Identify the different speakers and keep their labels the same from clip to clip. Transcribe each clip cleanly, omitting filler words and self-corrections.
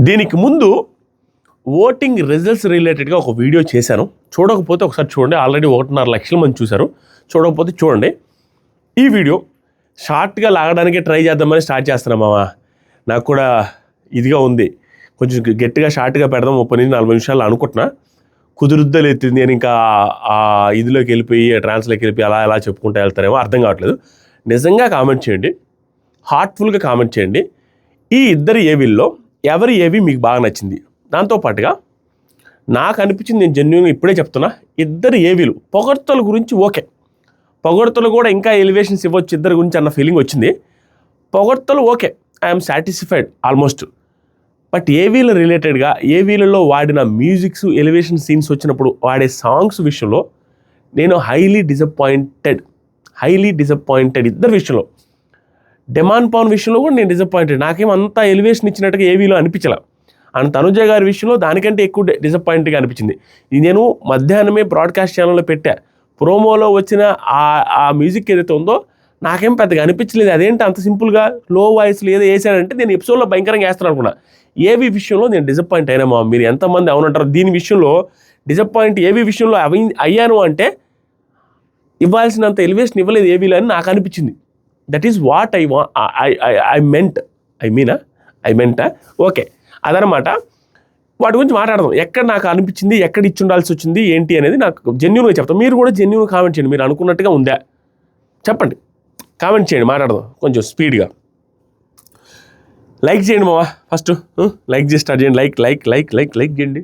Speaker 1: దీనికి ముందు voting results రిలేటెడ్గా ఒక వీడియో చేశాను. చూడకపోతే ఒకసారి చూడండి. ఆల్రెడీ 1.5 లక్షల మంది చూశారు. చూడకపోతే చూడండి. ఈ వీడియో షార్ట్గా లాగడానికి ట్రై చేద్దామని స్టార్ట్ చేస్తున్నాం మావా. నాకు కూడా ఇదిగా ఉంది, కొంచెం గట్టిగా షార్ట్గా పెడదాం 30-40 నిమిషాలు అనుకుంటున్నా. కుదురుద్దా లేతుంది అని ఇంకా ఆ ఇదిలోకి వెళ్ళిపోయి ట్రాన్స్లోకి వెళ్ళిపోయి అలా చెప్పుకుంటూ వెళ్తారేమో అర్థం కావట్లేదు. నిజంగా కామెంట్ చేయండి, హార్ట్ఫుల్గా కామెంట్ చేయండి. ఈ ఇద్దరు ఏవీల్లో ఎవరి ఏవి మీకు బాగా నచ్చింది? దాంతోపాటుగా నాకు అనిపించింది, నేను జెన్యూన్గా ఇప్పుడే చెప్తున్నా, ఇద్దరు ఏవీలు పొగడ్తల గురించి ఓకే, పొగడ్తలు కూడా ఇంకా ఎలివేషన్స్ ఇవ్వచ్చు ఇద్దరు గురించి అన్న ఫీలింగ్ వచ్చింది. పొగడ్తలు okay, I'm satisfied almost. But ఏవీల రిలేటెడ్గా ఏవీలలో వాడిన మ్యూజిక్స్ ఎలివేషన్ సీన్స్ వచ్చినప్పుడు వాడే సాంగ్స్ విషయంలో నేను హైలీ డిసప్పాయింటెడ్ ఇద్దరు విషయంలో. డెమాన్ పవన్ విషయంలో కూడా నేను డిసప్పాయింటెడ్. నాకేం అంత ఎలివేషన్ ఇచ్చినట్టుగా ఏవీలో అనిపించలే. అండ్ తనుజ గారి విషయంలో దానికంటే ఎక్కువ డిసప్పాయింట్గా అనిపించింది. ఇది నేను మధ్యాహ్నమే బ్రాడ్కాస్ట్ ఛానల్లో పెట్టా. ప్రోమోలో వచ్చిన ఆ మ్యూజిక్ ఏదైతే ఉందో నాకేం పెద్దగా అనిపించలేదు. అదేంటి అంత సింపుల్గా లో వాయిస్లో ఏదో వేసాడంటే నేను ఎపిసోడ్లో భయంకరంగా వేస్తాను అనుకున్నా. ఏవీ విషయంలో నేను డిసప్పాయింట్ అయినామా? మీరు ఎంతమంది అవునంటారు? దీని విషయంలో డిసప్పాయింట్ ఏవీ విషయంలో అయ్యాను అంటే ఇవ్వాల్సినంత ఎలివేషన్ ఇవ్వలేదు ఏవీలో అని నాకు అనిపించింది. That is what I meant. Okay, అదనమాట. వాటి గురించి మాట్లాడదాం. ఎక్కడ నాకు అనిపించింది, ఎక్కడ ఇచ్చి ఉండాల్సి వచ్చింది ఏంటి అనేది నాకు జెన్యూన్గా చెప్తాం. మీరు కూడా జెన్యూన్గా కామెంట్ చేయండి. మీరు అనుకున్నట్టుగా ఉందా చెప్పండి, కామెంట్ చేయండి, మాట్లాడదాం కొంచెం స్పీడ్గా. లైక్ చేయండి మావా, ఫస్ట్ లైక్ చేసి స్టార్ట్ చేయండి. లైక్ చేయండి,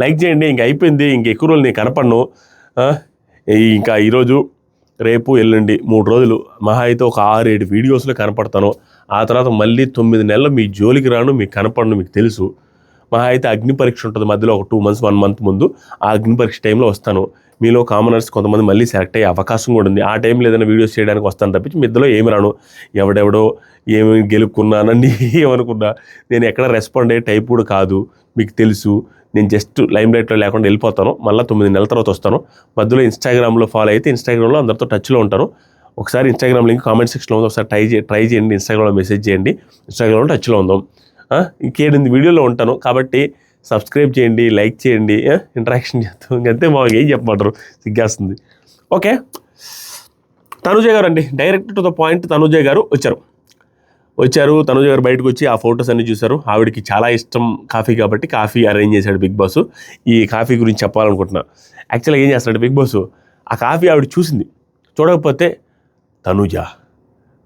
Speaker 1: లైక్ చేయండి. ఇంక అయిపోయింది, ఇంక ఎక్కువ రోజులు నేను కనపడను. ఇంకా ఈరోజు రేపు ఎల్లుండి 3 రోజులు మహా అయితే ఒక 6-7 వీడియోస్లో కనపడతాను. ఆ తర్వాత మళ్ళీ 9 నెలలు మీ జోలికి రాను, మీకు కనపడను, మీకు తెలుసు. మహా అయితే అగ్ని పరీక్ష ఉంటుంది మధ్యలో ఒక 2 months 1 month ముందు. ఆ అగ్ని పరీక్ష టైంలో వస్తాను. మీలో కామనర్స్ కొంతమంది మళ్ళీ సెలెక్ట్ అయ్యే అవకాశం కూడా ఉంది. ఆ టైంలో ఏదైనా వీడియోస్ చేయడానికి వస్తాను తప్పించి మీ ఇద్దరిలో ఏమి రాను. ఎవడెవడో ఏమి గెలుపుకున్నానని ఏమనుకున్నా నేను ఎక్కడ రెస్పాండ్ అయ్యే టైప్ కూడా కాదు, మీకు తెలుసు. నేను జస్ట్ లైమ్ లైట్లో లేకుండా వెళ్ళిపోతాను. మళ్ళీ 9 నెలల తర్వాత వస్తాను. మధ్యలో ఇన్స్టాగ్రామ్లో ఫాలో అయితే ఇన్స్టాగ్రామ్లో అందరితో టచ్లో ఉంటాను. ఒకసారి ఇన్స్టాగ్రామ్ లింక్ కామెంట్ సెక్షన్లో ఉంది, ఒకసారి ట్రై చేయండి. ఇన్స్టాగ్రామ్లో మెసేజ్ చేయండి. ఇన్స్టాగ్రామ్లో టచ్లో ఉందాం. ఇంకేంది వీడియోలో ఉంటాను కాబట్టి సబ్స్క్రైబ్ చేయండి, లైక్ చేయండి, ఇంటరాక్షన్ చేస్తాం. ఇంకంతే మాకు ఏం చెప్పమంటారు, సిగ్గేస్తుంది. ఓకే, తనుజ గారు అండి, direct to the point. Tanuja గారు వచ్చారు. తనుజ గారు బయటకు వచ్చి ఆ ఫొటోస్ అన్ని చూశారు. ఆవిడకి చాలా ఇష్టం కాఫీ కాబట్టి కాఫీ అరేంజ్ చేశాడు బిగ్ బాస్. ఈ కాఫీ గురించి చెప్పాలనుకుంటున్నా. యాక్చువల్గా ఏం చేస్తాడు బిగ్ బాస్, ఆ కాఫీ ఆవిడ చూసింది. చూడకపోతే తనుజ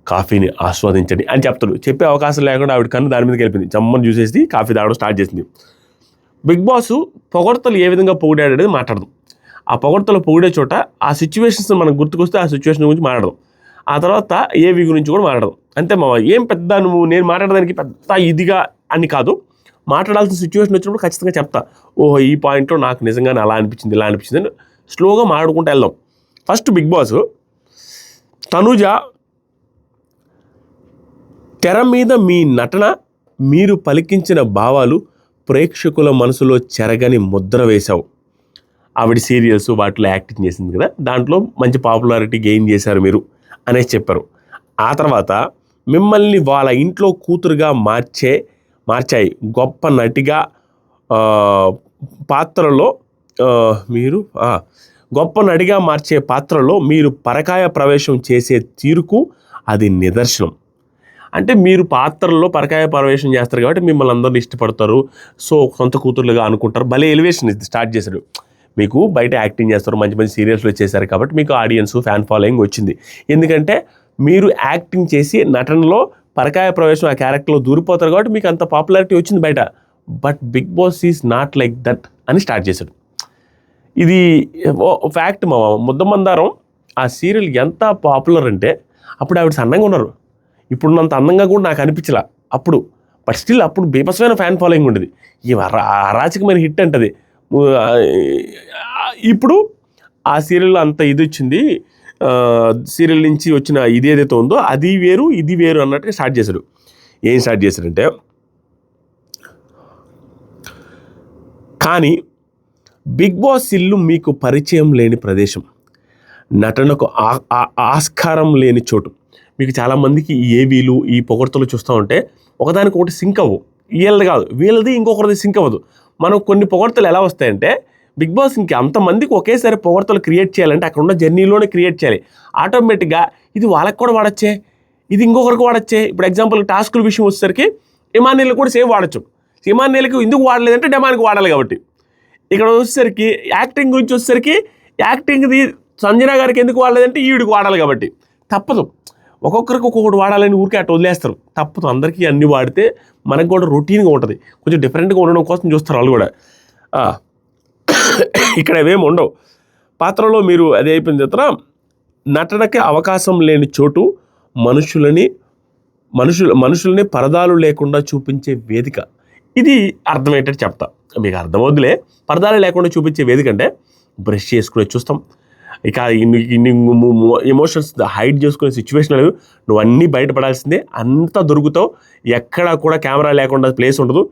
Speaker 1: కాఫీని ఆస్వాదించండి అని చెప్తాడు. చెప్పే అవకాశం లేకుండా ఆవిడ కన్ను దాని మీదకి వెళ్ళింది. జమ్మని చూసేసి కాఫీ తాగడం స్టార్ట్ చేసింది. బిగ్ బాస్ పొగడ్తలు ఏ విధంగా పొగిడాడనేది మాట్లాడదాం. ఆ పొగడ్తలు పొగిడే చోట ఆ సిచ్యువేషన్స్ మనకు గుర్తుకొస్తే ఆ సిచ్యువేషన్ గురించి మాట్లాడదాం. ఆ తర్వాత ఏవి గురించి కూడా మాట్లాడదాం. అంతే మా ఏం పెద్ద నేను మాట్లాడడానికి పెద్ద ఇదిగా అని కాదు. మాట్లాడాల్సిన సిచ్యువేషన్ వచ్చినప్పుడు ఖచ్చితంగా చెప్తా. ఓహో ఈ పాయింట్లో నాకు నిజంగానే అలా అనిపించింది, ఇలా అనిపించింది అని స్లోగా మాట్లాడుకుంటూ వెళ్దాం. ఫస్ట్ బిగ్ బాస్, తనుజ తెర మీద మీ నటన, మీరు పలికించిన భావాలు ప్రేక్షకుల మనసులో చెరగని ముద్ర వేశావు. ఆవిడ సీరియల్స్ వాటిలో యాక్టింగ్ చేసింది కదా, దాంట్లో మంచి పాపులారిటీ గెయిన్ చేశారు మీరు అనేసి చెప్పారు. ఆ తర్వాత మిమ్మల్ని వాళ్ళ ఇంట్లో కూతురుగా మార్చాయి. గొప్ప నటిగా పాత్రలో మీరు గొప్ప నటిగా మార్చే పాత్రలో మీరు పరకాయ ప్రవేశం చేసే తీరుకు అది నిదర్శనం. అంటే మీరు పాత్రల్లో పరకాయ ప్రవేశం చేస్తారు కాబట్టి మిమ్మల్ని అందరినీ ఇష్టపడతారు. సో సొంత కూతురులుగా అనుకుంటారు. భలే ఎలివేషన్ స్టార్ట్ చేశాడు. మీకు బయట యాక్టింగ్ చేస్తారు, మంచి మంచి సీరియల్స్లో చేశారు కాబట్టి మీకు ఆడియన్స్ ఫ్యాన్ ఫాలోయింగ్ వచ్చింది. ఎందుకంటే మీరు యాక్టింగ్ చేసి నటనలో పరకాయ ప్రవేశం ఆ క్యారెక్టర్లో దూరిపోతారు కాబట్టి మీకు అంత పాపులారిటీ వచ్చింది బయట. But Bigg Boss is not like that అని స్టార్ట్ చేశాడు. ఇది ఫ్యాక్ట్ మా ముద్దమందారం ఆ సీరియల్ ఎంత పాపులర్ అంటే అప్పుడు ఆవిడ సన్నంగా ఉన్నారు. ఇప్పుడున్నంత అందంగా కూడా నాకు అనిపించలే అప్పుడు. బట్ స్టిల్ అప్పుడు బీభత్సమైన ఫ్యాన్ ఫాలోయింగ్ ఉండేది. ఈ అరాచకమైన హిట్ అంటది. ఇప్పుడు ఆ సీరియల్లో అంత ఇది వచ్చింది. సీరియల్ నుంచి వచ్చిన ఇది ఏదైతే ఉందో అది వేరు ఇది వేరు అన్నట్టుగా స్టార్ట్ చేశాడు. ఏం స్టార్ట్ చేశాడంటే, కానీ బిగ్ బాస్ ఇల్లు మీకు పరిచయం లేని ప్రదేశం, నటనకు ఆస్కారం లేని చోటు. మీకు చాలామందికి ఈ ఏవీలు ఈ పొగడ్తలు చూస్తూ ఉంటే ఒకదానికొకటి సింక్ అవ్వు. వీళ్ళది కాదు, వీళ్ళది ఇంకొకరిది సింక్ అవ్వదు. మనం కొన్ని పొగడ్తలు ఎలా వస్తాయంటే బిగ్ బాస్ ఇంక అంతమందికి ఒకేసారి పొగడ్తలు క్రియేట్ చేయాలంటే అక్కడ ఉన్న జర్నీలోనే క్రియేట్ చేయాలి. ఆటోమేటిక్గా ఇది వాళ్ళకి కూడా వాడచ్చే, ఇది ఇంకొకరికి వాడచ్చే. ఇప్పుడు ఎగ్జాంపుల్ టాస్కుల విషయం వచ్చేసరికి ఇమాన్యుల్ కూడా సేమ్ వాడచ్చు. ఇమాన్యుల్కి ఎందుకు వాడలేదంటే డెమాన్కి వాడాలి కాబట్టి. ఇక్కడ వచ్చేసరికి యాక్టింగ్ గురించి వచ్చేసరికి యాక్టింగ్ది సంజన గారికి ఎందుకు వాడలేదంటే ఈవిడికి వాడాలి కాబట్టి. తప్పదు, ఒక్కొక్కరికి ఒక్కొక్కటి వాడాలని ఊరికే అట్లా వదిలేస్తారు. తప్పదు, అందరికీ అన్ని వాడితే మనకు కూడా రొటీన్గా ఉంటుంది. కొంచెం డిఫరెంట్గా ఉండడం కోసం చూస్తారు వాళ్ళు కూడా. ఇక్కడ ఏమేమి ఉండవు. పాత్రలో మీరు అదే అయిపోయిన తర్వాత నటనకి అవకాశం లేని చోటు మనుషులని పరదాలు లేకుండా చూపించే వేదిక. ఇది అర్థమయ్యేటట్టు చెప్తా, మీకు అర్థమవుతులే. పరదాలు లేకుండా చూపించే వేదిక అంటే బ్రష్ చేసుకునే చూస్తాం, ఇక ఇన్ని ఎమోషన్స్ హైడ్ చేసుకునే సిచ్యువేషన్ లేదు. నువ్వు అన్నీ బయటపడాల్సిందే, అంతా దొరుకుతావు. ఎక్కడా కూడా కెమెరా లేకుండా ప్లేస్ ఉండదు.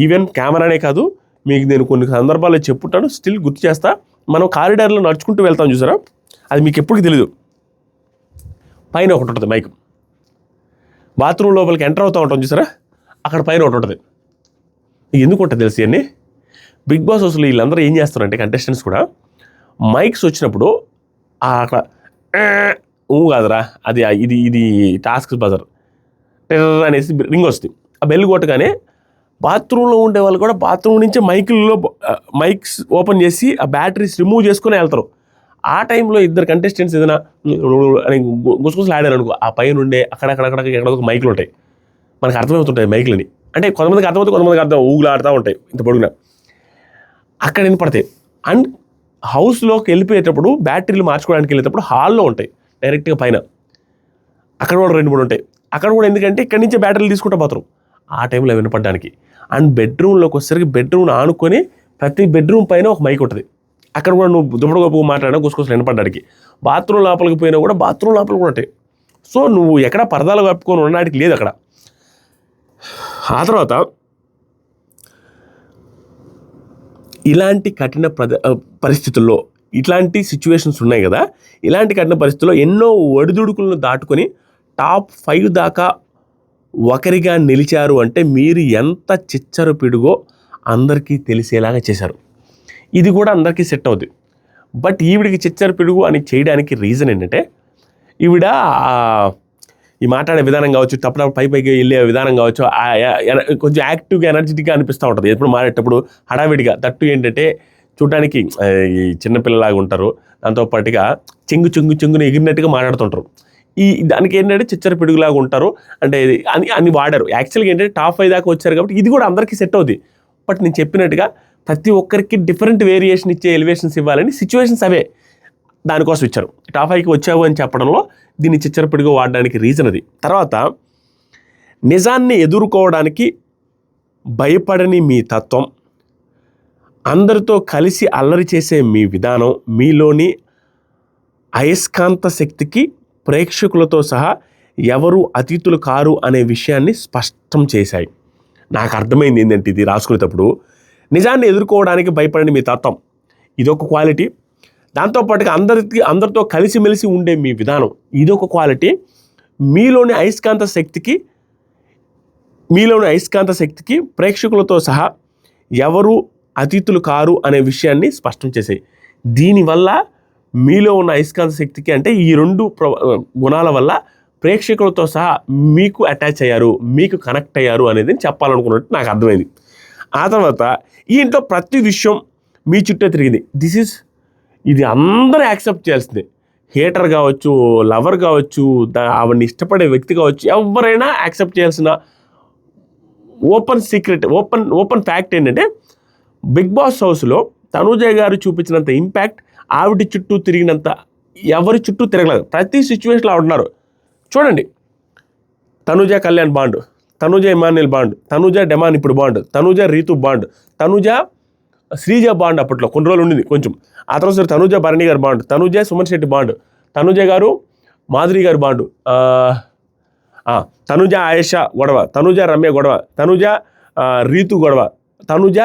Speaker 1: ఈవెన్ కెమెరానే కాదు, మీకు నేను కొన్ని సందర్భాల్లో చెప్పుంటాను, స్టిల్ గుర్తు చేస్తా. మనం కారిడార్లో నడుచుకుంటూ వెళ్తాం చూసారా, అది మీకు ఎప్పటికీ తెలీదు. పైన ఒకటి ఉంటుంది మైక్. బాత్రూమ్ లోపలికి ఎంటర్ అవుతూ ఉంటాం చూసారా, అక్కడ పైన ఒకటి ఉంటుంది. ఎందుకు ఉంటుంది తెలిసి అన్నీ బిగ్ బాస్ అసలు వీళ్ళందరూ ఏం చేస్తారంటే కంటెస్టెంట్స్ కూడా మైక్స్ వచ్చినప్పుడు అక్కడ కాదురా అది ఇది టాస్క్ బజర్ అనేసి రింగ్ వస్తుంది. ఆ బెల్ కొట్టగానే బాత్రూంలో ఉండే వాళ్ళు కూడా బాత్రూమ్ నుంచి మైక్స్ ఓపెన్ చేసి ఆ బ్యాటరీస్ రిమూవ్ చేసుకుని వెళ్తారు. ఆ టైంలో ఇద్దరు కంటెస్టెంట్స్ ఏదైనా అని గుసగుసలు ఆడారు అనుకో, ఆ పైన ఉండే అక్కడక్కడ ఎక్కడో మైకులు ఉంటాయి, మనకు అర్థమవుతుంటాయి మైకులని. అంటే కొంతమందికి అర్థమవుతుంది, కొంతమందికి అర్థం ఊగులు ఆడుతూ ఉంటాయి ఇంత పొడుగున, అక్కడ వినపడతాయి. అండ్ హౌస్లోకి వెళ్ళిపోయేటప్పుడు బ్యాటరీలు మార్చుకోవడానికి వెళ్ళేటప్పుడు హాల్లో ఉంటాయి డైరెక్ట్గా పైన, అక్కడ కూడా 2-3 ఉంటాయి. అక్కడ కూడా ఎందుకంటే ఇక్కడి నుంచే బ్యాటరీలు తీసుకుంటూ పోతారు ఆ టైంలో వినపడడానికి. అండ్ బెడ్రూమ్లోకి వచ్చేసరికి బెడ్రూమ్ ఆనుకొని ప్రతి బెడ్రూమ్ పైన ఒక మైక్ ఉంటుంది, అక్కడ కూడా నువ్వు దుప్పటి గొప్పగా మాట్లాడినా గుసగుసలు వినపడడానికి. బాత్రూమ్ లోపలికి పోయినా కూడా బాత్రూమ్ లోపలికి కూడా ఉంటాయి. సో నువ్వు ఎక్కడ పరదాలు కప్పుకొని ఉండడానికి లేదు అక్కడ. ఆ తర్వాత ఇలాంటి కఠిన పరిస్థితుల్లో ఇట్లాంటి సిచ్యువేషన్స్ ఉన్నాయి కదా, ఇలాంటి కఠిన పరిస్థితుల్లో ఎన్నో ఒడిదుడుకులను దాటుకొని టాప్ 5 దాకా ఒకరిగా నిలిచారు అంటే మీరు ఎంత చిచ్చరు పిడుగో అందరికీ తెలిసేలాగా చేశారు. ఇది కూడా అందరికీ సెట్ అవుతుంది. బట్ ఈవిడికి చిచ్చరు పిడుగు అని చేయడానికి రీజన్ ఏంటంటే ఈవిడ ఈ మాట్లాడే విధానం కావచ్చు, తప్పుడు పైకి వెళ్ళే విధానం కావచ్చు, కొంచెం యాక్టివ్గా ఎనర్జెటిక్గా అనిపిస్తూ ఉంటుంది ఎప్పుడు మాట్లాడేటప్పుడు, హడావిడిగా. తట్టు ఏంటంటే చూడడానికి ఈ చిన్నపిల్లలాగా ఉంటారు, దాంతోపాటుగా చెంగుని ఎగిరినట్టుగా మాట్లాడుతుంటారు. దానికి ఏంటంటే చిచ్చర పిడుగులాగా ఉంటారు అంటే అని వాడారు. యాక్చువల్గా ఏంటంటే టాప్ 5 దాకా వచ్చారు కాబట్టి ఇది కూడా అందరికీ సెట్ అవుతుంది. బట్ నేను చెప్పినట్టుగా ప్రతి ఒక్కరికి డిఫరెంట్ వేరియేషన్ ఇచ్చే ఎలివేషన్స్ ఇవ్వాలని సిచ్యువేషన్స్ అవే దానికోసం ఇచ్చారు. టాప్ 5కి వచ్చావు అని చెప్పడంలో దీన్ని చిచ్చర పిడుగు వాడడానికి రీజన్ అది. తర్వాత నిజాన్ని ఎదుర్కోవడానికి భయపడని మీ తత్వం, అందరితో కలిసి అల్లరి చేసే మీ విధానం, మీలోని అయస్కాంత శక్తికి ప్రేక్షకులతో సహా ఎవరు అతిథులు కారు అనే విషయాన్ని స్పష్టం చేశాయి. నాకు అర్థమైంది ఏంటంటే ఇది రాసుకునేటప్పుడు నిజాన్ని ఎదుర్కోవడానికి భయపడని మీ తత్వం ఇదొక క్వాలిటీ, దాంతోపాటుగా అందరితో కలిసిమెలిసి ఉండే మీ విధానం ఇదొక క్వాలిటీ, మీలోని అయస్కాంత శక్తికి ప్రేక్షకులతో సహా ఎవరు అతిథులు కారు అనే విషయాన్ని స్పష్టం చేశాయి. దీనివల్ల మీలో ఉన్న అయస్కాంత శక్తికి అంటే ఈ 2 గుణాల వల్ల ప్రేక్షకులతో సహా మీకు అటాచ్ అయ్యారు, మీకు కనెక్ట్ అయ్యారు అనేది చెప్పాలనుకున్నట్టు నాకు అర్థమైంది. ఆ తర్వాత ఈ ఇంట్లో ప్రతి విషయం మీ చుట్టే తిరిగింది. ఇది అందరూ యాక్సెప్ట్ చేయాల్సిందే. హేటర్ కావచ్చు, లవర్ కావచ్చు, ఆవిడని ఇష్టపడే వ్యక్తి కావచ్చు, ఎవరైనా యాక్సెప్ట్ చేయాల్సిన ఓపెన్ సీక్రెట్, ఓపెన్ ఫ్యాక్ట్ ఏంటంటే బిగ్ బాస్ హౌస్లో తనూజ గారు చూపించినంత ఇంపాక్ట్ ఆవిడ చుట్టూ తిరిగినంత ఎవరి చుట్టూ తిరగలేదు. ప్రతి సిచ్యువేషన్లో ఆవిడ ఉన్నారు. చూడండి, Tanuja Kalyan bond, Tanuja Emmanuel bond, Tanuja demon ఇప్పుడు bond, Tanuja Rithu bond, Tanuja Sreeja bond అప్పట్లో కొన్ని రోజులు ఉండింది కొంచెం. ఆ తర్వాత తనూజ భరణి గారు బాండ్, తనూజ సుమన్ శెట్టి బాండ్, తనూజ గారు మాధురి గారు బాండ్, తనూజ ఆయేషా గొడవ, తనూజ రమ్య గొడవ, తనూజ రీతు గొడవ, తనూజ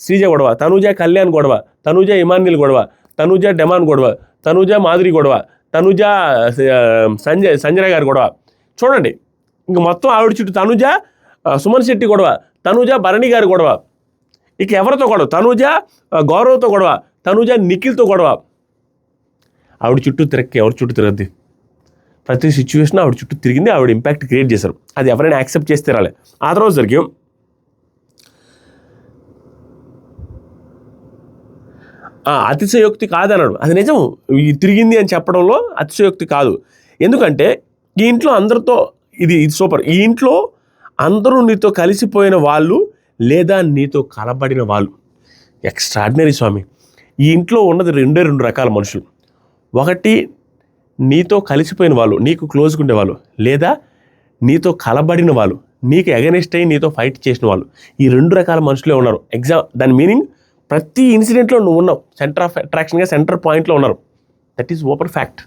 Speaker 1: శ్రీజ గొడవ, తనూజ కళ్యాణ్ గొడవ, తనూజ ఇమాన్యుల్ గొడవ, తనూజ డెమాన్ గొడవ, తనూజ మాధురి గొడవ, తనూజ సంజయ్ గారి గొడవ. చూడండి ఇంక మొత్తం ఆవిడ చుట్టూ తనూజ సుమన్ శెట్టి గొడవ, తనూజ భరణి గారి గొడవ, ఇక ఎవరితో గొడవ, తనూజ గౌరవ్తో గొడవ, తనూజ నిఖిల్తో గొడవ. ఆవిడ చుట్టూ తిరక్కి ఎవరి చుట్టూ తిరగద్ది, ప్రతి సిచ్యువేషన్ ఆవిడ చుట్టూ తిరిగింది, ఆవిడ ఇంపాక్ట్ క్రియేట్ చేశారు. అది ఎవరైనా యాక్సెప్ట్ చేస్తే రాలే. ఆ తర్వాత సరికి అతిశయోక్తి కాదన్నాడు, అది నిజం. తిరిగింది అని చెప్పడంలో అతిశయోక్తి కాదు. ఎందుకంటే ఈ ఇంట్లో అందరితో ఇది సూపర్. ఈ ఇంట్లో అందరూ నీతో కలిసిపోయిన వాళ్ళు లేదా నీతో కలబడిన వాళ్ళు ఎక్స్ట్రాడినరీ స్వామి. ఈ ఇంట్లో ఉన్నది రెండు రకాల మనుషులు. ఒకటి నీతో కలిసిపోయిన వాళ్ళు, నీకు క్లోజ్గా ఉండేవాళ్ళు, లేదా నీతో కలబడిన వాళ్ళు, నీకు అగెనిస్ట్ అయ్యి నీతో ఫైట్ చేసిన వాళ్ళు. ఈ 2 రకాల మనుషులే ఉన్నారు. దాని మీనింగ్ ప్రతి ఇన్సిడెంట్లో నువ్వు ఉన్నావు, సెంటర్ ఆఫ్ అట్రాక్షన్గా సెంటర్ పాయింట్లో ఉన్నారు. That is open fact.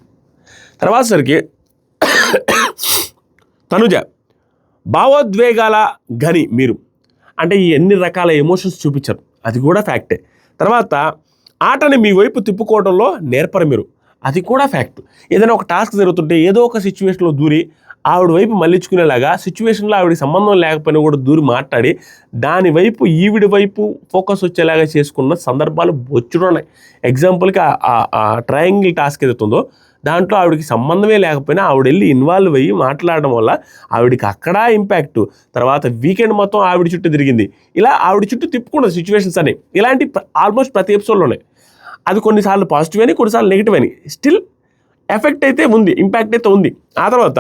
Speaker 1: తర్వాత సరికి తనుజ భావోద్వేగాల గని మీరు, అంటే ఈ ఎన్ని రకాల ఎమోషన్స్ చూపించారు, అది కూడా ఫ్యాక్టే. తర్వాత ఆటని మీ వైపు తిప్పుకోవడంలో నేర్పరు మీరు, అది కూడా ఫ్యాక్ట్. ఏదైనా ఒక టాస్క్ జరుగుతుంటే ఏదో ఒక సిచ్యువేషన్లో దూరి ఆవిడ వైపు మళ్ళించుకునేలాగా, సిచ్యువేషన్లో ఆవిడకి సంబంధం లేకపోయినా కూడా దూరి మాట్లాడి దాని వైపు ఈవిడి వైపు ఫోకస్ వచ్చేలాగా చేసుకున్న సందర్భాలు బొచ్చుడున్నాయి. ఎగ్జాంపుల్కి ఆ ట్రయాంగిల్ టాస్క్ ఏదైతుందో దాంట్లో ఆవిడకి సంబంధమే లేకపోయినా ఆవిడ వెళ్ళి ఇన్వాల్వ్ అయ్యి మాట్లాడడం వల్ల ఆవిడకి అక్కడ ఇంపాక్ట్. తర్వాత వీకెండ్ మొత్తం ఆవిడ చుట్టూ తిరిగింది. ఇలా ఆవిడ చుట్టూ తిప్పుకున్న సిచ్యువేషన్స్ అనేవి ఇలాంటి ఆల్మోస్ట్ ప్రతి ఎపిసోడ్లో ఉన్నాయి. అది కొన్నిసార్లు పాజిటివ్ అని, కొన్నిసార్లు నెగిటివ్ అని, స్టిల్ ఎఫెక్ట్ అయితే ఉంది, ఇంపాక్ట్ అయితే ఉంది. ఆ తర్వాత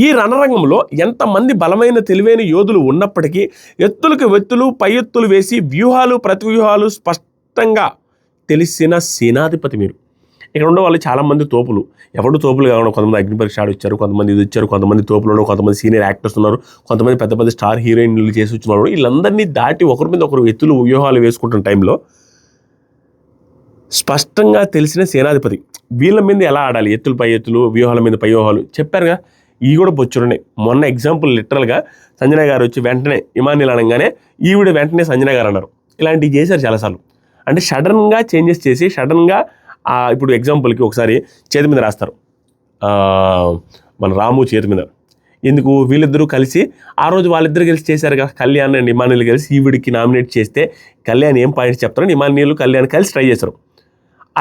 Speaker 1: ఈ రణరంగంలో ఎంతమంది బలమైన తెలివైన యోధులు ఉన్నప్పటికీ ఎత్తులకు వెత్తులు పై ఎత్తులు వేసి వ్యూహాలు ప్రతివ్యూహాలు స్పష్టంగా తెలిసిన సేనాధిపతి మీరు. ఇక్కడ ఉండే వాళ్ళు చాలామంది తోపులు, ఎవరు తోపులు కావడం, కొంతమంది అగ్ని పరీక్ష వచ్చారు, కొంతమంది ఇది వచ్చారు, కొంతమంది తోపులు, కొంతమంది సీనియర్ యాక్టర్స్ ఉన్నారు, కొంతమంది పెద్ద పెద్ద స్టార్ హీరోయిన్లు చేసి వచ్చిన వీళ్ళందరినీ దాటి ఒకరి మీద ఒకరు ఎత్తులు వ్యూహాలు వేసుకుంటున్న టైంలో స్పష్టంగా తెలిసిన సేనాధిపతి. వీళ్ళ మీద ఎలా ఆడాలి, ఎత్తులు పై ఎత్తులు, వ్యూహాల మీద పై వ్యూహాలు చెప్పారుగా. ఇవి కూడా బొచ్చుడున్నాయి. మొన్న ఎగ్జాంపుల్ లిటరల్గా సంజన గారు వచ్చి వెంటనే ఇమానిల్ అనగానే ఈవిడ వెంటనే సంజన గారు అన్నారు. ఇలాంటివి చేశారు చాలాసార్లు. అంటే సడన్గా చేంజెస్ చేసి సడన్గా ఇప్పుడు ఎగ్జాంపుల్కి ఒకసారి చేతి మీద రాస్తారు, మన రాము చేతి మీద. ఎందుకు, వీళ్ళిద్దరూ కలిసి ఆ రోజు వాళ్ళిద్దరు కలిసి చేశారు కదా, కళ్యాణ్ అండ్ ఇమానిల్ కలిసి ఈవిడికి నామినేట్ చేస్తే కళ్యాణ్ ఏం పాయింట్స్ చెప్తారని ఇమానిల్ కళ్యాణ్ కలిసి ట్రై చేశారు.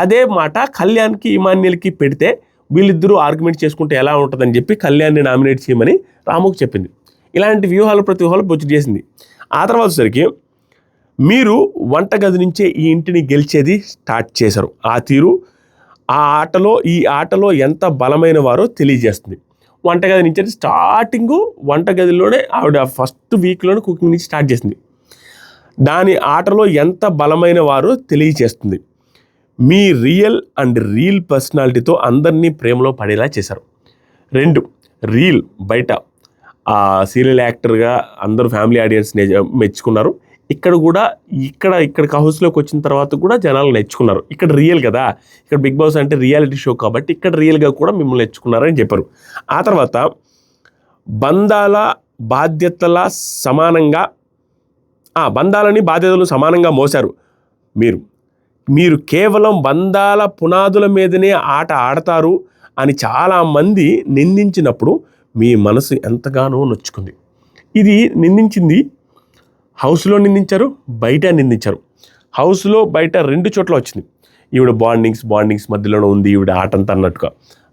Speaker 1: అదే మాట కళ్యాణ్కి ఇమానిల్కి పెడితే వీళ్ళిద్దరూ ఆర్గ్యుమెంట్ చేసుకుంటే ఎలా ఉంటుందని చెప్పి కళ్యాణ్ని నామినేట్ చేయమని రాముకు చెప్పింది. ఇలాంటి వ్యూహాలు ప్రతి వ్యూహాలు బొచ్చు చేసింది. ఆ తర్వాత సరికి మీరు వంటగది నుంచే ఈ ఇంటిని గెలిచేది స్టార్ట్ చేశారు. ఆ తీరు ఈ ఆటలో ఎంత బలమైన వారో తెలియజేస్తుంది. వంటగది నుంచి స్టార్టింగు వంటగదిలోనే ఆవిడ ఫస్ట్ వీక్లోనే కుకింగ్ నుంచి స్టార్ట్ చేసింది. దాని ఆటలో ఎంత బలమైన వారో తెలియజేస్తుంది. మీ రీల్ పర్సనాలిటీతో అందరినీ ప్రేమలో పడేలా చేశారు. 2 రీల్ బయట సీరియల్ యాక్టర్గా అందరూ ఫ్యామిలీ ఆడియన్స్ మెచ్చుకున్నారు. ఇక్కడ కూడా ఇక్కడ హౌస్లోకి వచ్చిన తర్వాత కూడా జనాలు నేర్చుకున్నారు. ఇక్కడ రియల్ కదా, ఇక్కడ బిగ్ బాస్ అంటే రియాలిటీ షో కాబట్టి ఇక్కడ రియల్గా కూడా మిమ్మల్ని నేర్చుకున్నారని చెప్పారు. ఆ తర్వాత బంధాలని బాధ్యతలు సమానంగా మోశారు. మీరు కేవలం బంధాల పునాదుల మీదనే ఆట ఆడతారు అని చాలామంది నిందించినప్పుడు మీ మనసు ఎంతగానో నొచ్చుకుంది. ఇది నిందించింది హౌస్లో నిందించారు, బయట నిందించారు. హౌస్లో బయట 2 చోట్ల వచ్చింది. ఈవిడ బాండింగ్స్ మధ్యలోనే ఉంది ఈవిడ ఆటంతా అన్నట్టుగా.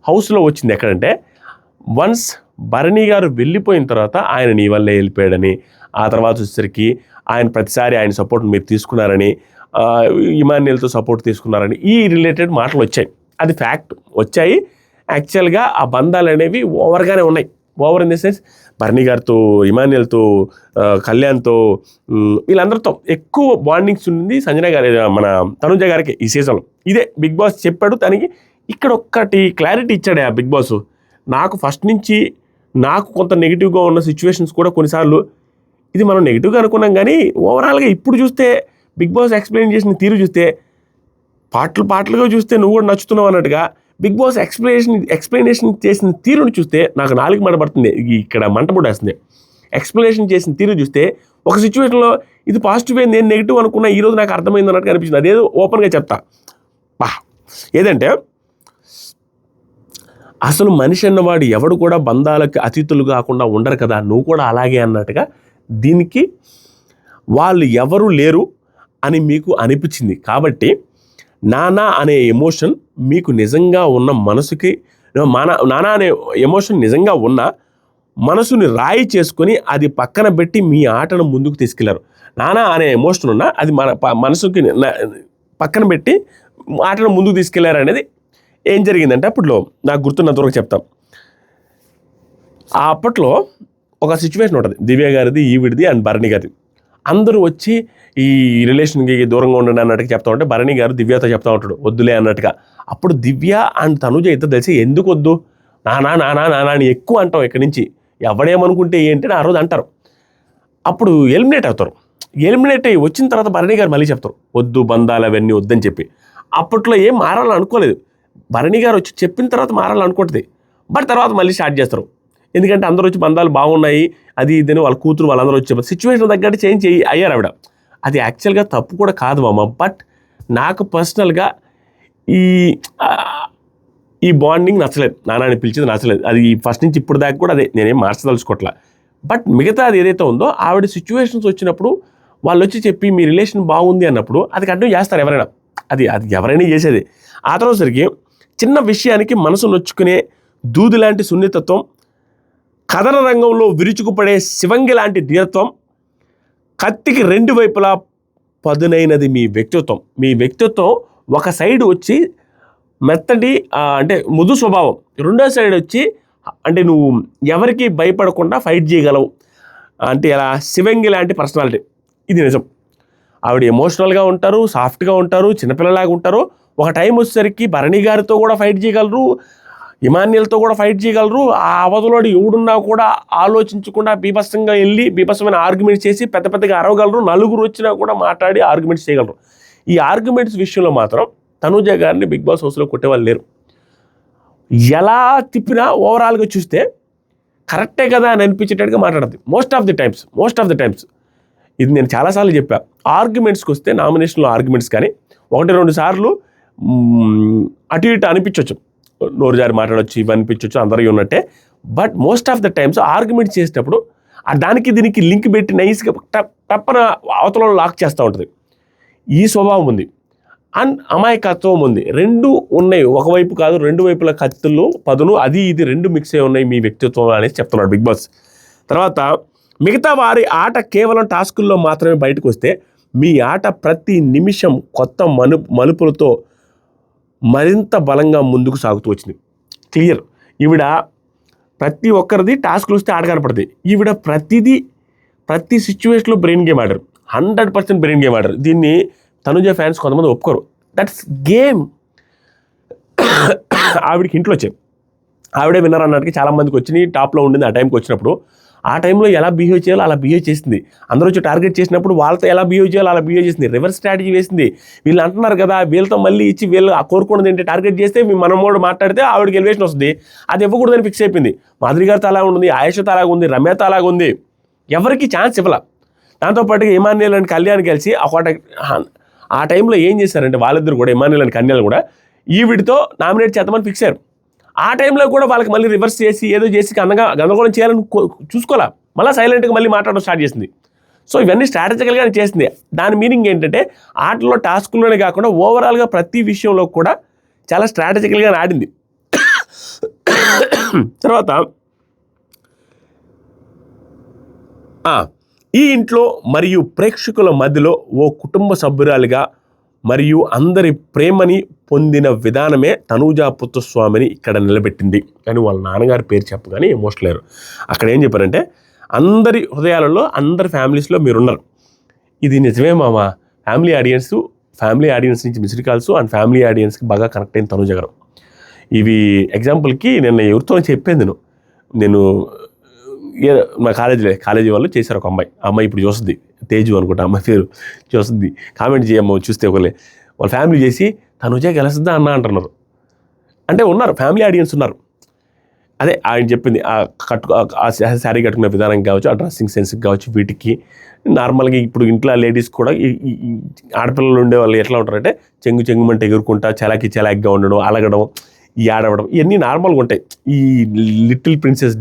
Speaker 1: హౌస్లో వచ్చింది ఎక్కడంటే, వన్స్ భరణి గారు వెళ్ళిపోయిన తర్వాత ఆయన నీ వల్లే వెళ్ళిపోయాడని, ఆ తర్వాత వచ్చేసరికి ఆయన ప్రతిసారి ఆయన సపోర్ట్ మీరు తీసుకున్నారని, ఇమాన్యుయల్తో సపోర్ట్ తీసుకున్నారని ఈ రిలేటెడ్ మాటలు వచ్చాయి. అది ఫ్యాక్ట్ వచ్చాయి. యాక్చువల్గా ఆ బంధాలు అనేవి ఓవర్గానే ఉన్నాయి. Over in the sense Bharani గారితో, ఇమాన్యుయల్తో, కళ్యాణ్తో, వీళ్ళందరితో ఎక్కువ బాండింగ్స్ ఉంది సంజన గారి, మన తనుజ గారికి ఈ సీజన్లో. ఇదే బిగ్ బాస్ చెప్పాడు. దానికి ఇక్కడ ఒక్కటి క్లారిటీ ఇచ్చాడు ఆ బిగ్ బాస్. నాకు ఫస్ట్ నుంచి నాకు కొంత నెగిటివ్గా ఉన్న సిచ్యువేషన్స్ కూడా కొన్నిసార్లు ఇది మనం నెగిటివ్గా అనుకున్నాం, కానీ ఓవరాల్గా ఇప్పుడు చూస్తే బిగ్ బాస్ ఎక్స్ప్లెయిన్ చేసిన తీరు చూస్తే పాటలుగా చూస్తే నువ్వు కూడా నచ్చుతున్నావు అన్నట్టుగా బిగ్ బాస్ ఎక్స్ప్లెనేషన్ చేసిన తీరుని చూస్తే నాకు నాలుగు మంటపడుతుంది, ఇక్కడ మంటపడేస్తుంది. ఎక్స్ప్లెనేషన్ చేసిన తీరు చూస్తే ఒక సిచ్యువేషన్లో ఇది పాజిటివ్ అయింది, నేను నెగిటివ్ అనుకున్నా, ఈరోజు నాకు అర్థమైంది అన్నట్టుగా అనిపించింది. అదేదో ఓపెన్గా చెప్తా. ఏదంటే అసలు మనిషి అన్నవాడు ఎవడు కూడా బంధాలకు అతిథులు కాకుండా ఉండరు కదా, నువ్వు కూడా అలాగే అన్నట్టుగా దీనికి వాళ్ళు ఎవరు లేరు అని మీకు అనిపించింది కాబట్టి నానా అనే ఎమోషన్ మీకు నిజంగా ఉన్న మనసుకి నానా అనే ఎమోషన్ నిజంగా ఉన్న మనసుని రాయి చేసుకొని అది పక్కన పెట్టి మీ ఆటను ముందుకు తీసుకెళ్లారు. నానా అనే ఎమోషన్ ఉన్న అది మన మనసుకి పక్కన పెట్టి ఆటను ముందుకు తీసుకెళ్లారు అనేది ఏం జరిగిందంటే అప్పట్లో నాకు గుర్తున్నంత వరకు చెప్తాం. అప్పట్లో ఒక సిచ్యువేషన్ ఉంటుంది, దివ్య గారిది, ఈవిడిది అండ్ భరణి గారిది. అందరూ వచ్చి ఈ రిలేషన్కి దూరంగా ఉండండి అన్నట్టుగా చెప్తా ఉంటే భరణి గారు దివ్యతో చెప్తా ఉంటాడు వద్దులే అన్నట్టుగా. అప్పుడు దివ్య అండ్ తనుజ ఇద్దరు తెలిసి ఎందుకు వద్దు నానా నానా నానా అని ఎక్కువ అంటాం ఇక్కడి నుంచి, ఎవడేమనుకుంటే ఏంటి అని ఆ రోజు అంటారు. అప్పుడు ఎలిమినేట్ అవుతారు. ఎలిమినేట్ అయ్యి వచ్చిన తర్వాత భరణి గారు మళ్ళీ చెప్తారు వద్దు బంధాలు అవన్నీ వద్దని చెప్పి. అప్పట్లో ఏం మారాలని అనుకోలేదు, భరణి గారు వచ్చి చెప్పిన తర్వాత మారాలనుకుంటుంది. బట్ తర్వాత మళ్ళీ స్టార్ట్ చేస్తారు, ఎందుకంటే అందరూ వచ్చి బంధాలు బాగున్నాయి అది ఇదని వాళ్ళ కూతురు వాళ్ళందరూ వచ్చి సిచ్యువేషన్ తగ్గట్టు చేంజ్ అయ్యారు ఆవిడ. అది యాక్చువల్గా తప్పు కూడా కాదు మామ. బట్ నాకు పర్సనల్గా ఈ బాండింగ్ నచ్చలేదు, నాన్నని పిలిచేది నచ్చలేదు. అది ఫస్ట్ నుంచి ఇప్పుడు దాకా కూడా అదే, నేనేం మార్చదలుచుకోవట్లా. బట్ మిగతా అది ఏదైతే ఉందో ఆవిడ సిచ్యువేషన్స్ వచ్చినప్పుడు వాళ్ళు వచ్చి చెప్పి మీ రిలేషన్ బాగుంది అన్నప్పుడు అది కంటిన్యూ చేస్తారు ఎవరైనా, అది ఎవరైనా చేసేది. ఆ తర్వాత సరికి చిన్న విషయానికి మనసు నొచ్చుకునే దూది లాంటి సున్నితత్వం, కథన రంగంలో విరుచుకుపడే శివంగి లాంటి ధీరత్వం, కత్తికి రెండు వైపులా పదునైనది మీ వ్యక్తిత్వం. మీ వ్యక్తిత్వం ఒక సైడ్ వచ్చి మెత్తటి అంటే మృదు స్వభావం, రెండో సైడ్ వచ్చి అంటే నువ్వు ఎవరికి భయపడకుండా ఫైట్ చేయగలవు అంటే ఎలా శివంగి లాంటి పర్సనాలిటీ. ఇది నిజం. ఆవిడ ఎమోషనల్గా ఉంటారు, సాఫ్ట్గా ఉంటారు, చిన్నపిల్లలాగా ఉంటారు. ఒక టైం వచ్చేసరికి భరణి గారితో కూడా ఫైట్ చేయగలరు, ఇమాన్యుయల్తో కూడా ఫైట్ చేయగలరు. ఆ అవధులోడు ఎవడున్నా కూడా ఆలోచించకుండా బీభత్సంగా వెళ్ళి బీభత్సమైన ఆర్గ్యుమెంట్స్ చేసి పెద్ద పెద్దగా అరవగలరు. నలుగురు వచ్చినా కూడా మాట్లాడి ఆర్గ్యుమెంట్స్ చేయగలరు. ఈ ఆర్గ్యుమెంట్స్ విషయంలో మాత్రం తనుజ గారిని బిగ్ బాస్ హౌస్లో కొట్టేవాళ్ళు లేరు. ఎలా తిప్పినా ఓవరాల్గా చూస్తే కరెక్టే కదా అని అనిపించేటట్టుగా మాట్లాడుతుంది మోస్ట్ ఆఫ్ ది టైమ్స్. ఇది నేను చాలాసార్లు చెప్పా. ఆర్గ్యుమెంట్స్కి వస్తే నామినేషన్లో ఆర్గ్యుమెంట్స్ కానీ 1-2 సార్లు అటు ఇటు అనిపించవచ్చు, నోరు జారి మాట్లాడవచ్చు, ఇవి అనిపించవచ్చు, అందరికీ ఉన్నట్టే. But most of the times arguments చేసేటప్పుడు దానికి దీనికి లింక్ పెట్టి నైస్గా తప్పన అవతల లాక్ చేస్తూ ఉంటుంది. ఈ స్వభావం ఉంది అండ్ అమాయకత్వం ఉంది, రెండు ఉన్నాయి. ఒకవైపు కాదు, రెండు వైపుల కత్తులు పదును అది ఇది రెండు మిక్స్ అయి ఉన్నాయి మీ వ్యక్తిత్వం అనేది చెప్తున్నాడు బిగ్ బాస్. తర్వాత మిగతా వారి ఆట కేవలం టాస్కుల్లో మాత్రమే బయటకు వస్తే మీ ఆట ప్రతి నిమిషం కొత్త మలుపులతో మరింత బలంగా ముందుకు సాగుతూ వచ్చింది. క్లియర్. ఈవిడ ప్రతి ఒక్కరిది టాస్క్లు వస్తే ఆట కనపడుతుంది. ఈవిడ ప్రతి సిచ్యువేషన్లో బ్రెయిన్ గేమ్ ఆడారు, 100% బ్రెయిన్ గేమ్ ఆడారు. దీన్ని తనుజ ఫ్యాన్స్ కొంతమంది ఒప్పుకోరు. That's game. ఆవిడకి ఇంట్లో వచ్చాయి, ఆవిడే విన్నర్ అన్నట్టుగా చాలామందికి వచ్చినాయి. టాప్లో ఉండింది ఆ టైంకి వచ్చినప్పుడు. ఆ టైంలో ఎలా బిహేవ్ చేయాలో అలా బిహేవ్ చేసింది. అందరూ వచ్చి టార్గెట్ చేసినప్పుడు వాళ్ళతో ఎలా బిహేవ్ చేయాలో అలా బిహేవ్ చేసింది. రివర్స్ స్ట్రాటజీ వేసింది. వీళ్ళు అంటున్నారు కదా, వీళ్ళతో మళ్ళీ ఇచ్చి వీళ్ళు కోరుకున్నది ఏంటి, టార్గెట్ చేస్తే మనమోడు మాట్లాడితే ఆవిడకి ఎలివేషన్ వస్తుంది, అది ఇవ్వకూడదని ఫిక్స్ అయిపోయింది. మాధురి గారితో అలాగ ఉంది, ఆయేషతో అలాగ ఉంది, రమ్యతో అలాగ ఉంది, ఎవరికి ఛాన్స్ ఇవ్వాల. దాంతోపాటుగా ఇమాన్యుయల్ అండ్ కళ్యాణ్ కలిసి ఆ టైంలో ఏం చేశారంటే వాళ్ళిద్దరు కూడా, ఇమాన్యుయల్ అండ్ కళ్యాణ్ కూడా ఈవిడితో నామినేట్ చేద్దామని ఫిక్స్ అయ్యారు. ఆ టైంలో కూడా వాళ్ళకి మళ్ళీ రివర్స్ చేసి ఏదో చేసి గందరగోళం చేయాలని చూసుకోవాలా, మళ్ళీ సైలెంట్గా మళ్ళీ మాట్లాడడం స్టార్ట్ చేసింది. సో ఇవన్నీ స్ట్రాటజికల్గా చేసింది. దాని మీనింగ్ ఏంటంటే ఆటలో టాస్కుల్లోనే కాకుండా ఓవరాల్గా ప్రతి విషయంలో కూడా చాలా స్ట్రాటజికల్గా ఆడింది. తర్వాత ఈ ఇంట్లో మరియు ప్రేక్షకుల మధ్యలో ఓ కుటుంబ సభ్యురాలిగా మరియు అందరి ప్రేమని పొందిన విధానమే తనూజా పుత్రస్వామిని ఇక్కడ నిలబెట్టింది. కానీ వాళ్ళ నాన్నగారి పేరు చెప్పగానే ఎమోషనల్ అయ్యారు. అక్కడ ఏం చెప్పారంటే అందరి హృదయాలలో అందరి ఫ్యామిలీస్లో మీరున్నారు. ఇది నిజమే మామ. ఫ్యామిలీ ఆడియన్స్ నుంచి మిస్డ్ కాల్స్ అండ్ ఫ్యామిలీ ఆడియన్స్కి బాగా కనెక్ట్ అయిన తనూజ గారు. ఇవి ఎగ్జాంపుల్కి నిన్న ఎవరితో చెప్పేది నేను మా కాలేజీ వాళ్ళు చేశారు. ఒక అమ్మాయి ఇప్పుడు చూస్తుంది, తేజు అనుకుంటా అమ్మాయి పేరు, చూస్తుంది, కామెంట్ చేయమ్మ చూస్తే ఒకళ్ళే వాళ్ళ ఫ్యామిలీ చేసి తనుజ గెలుస్తుందా అన్న అంటున్నారు. అంటే ఉన్నారు ఫ్యామిలీ ఆడియన్స్ ఉన్నారు. అదే ఆయన చెప్పింది, ఆ శారీ కట్టుకునే విధానం కావచ్చు, ఆ డ్రెస్సింగ్ సెన్స్కి కావచ్చు, వీటికి నార్మల్గా ఇప్పుడు ఇంట్లో లేడీస్ కూడా ఈ ఆడపిల్లలు ఉండే వాళ్ళు ఎట్లా ఉంటారంటే చెంగుమంటే ఎగురుకుంటా చలాకీగా ఉండడం, అలగడం, ఈ ఆడవడం ఇవన్నీ నార్మల్గా ఉంటాయి. ఈ little princess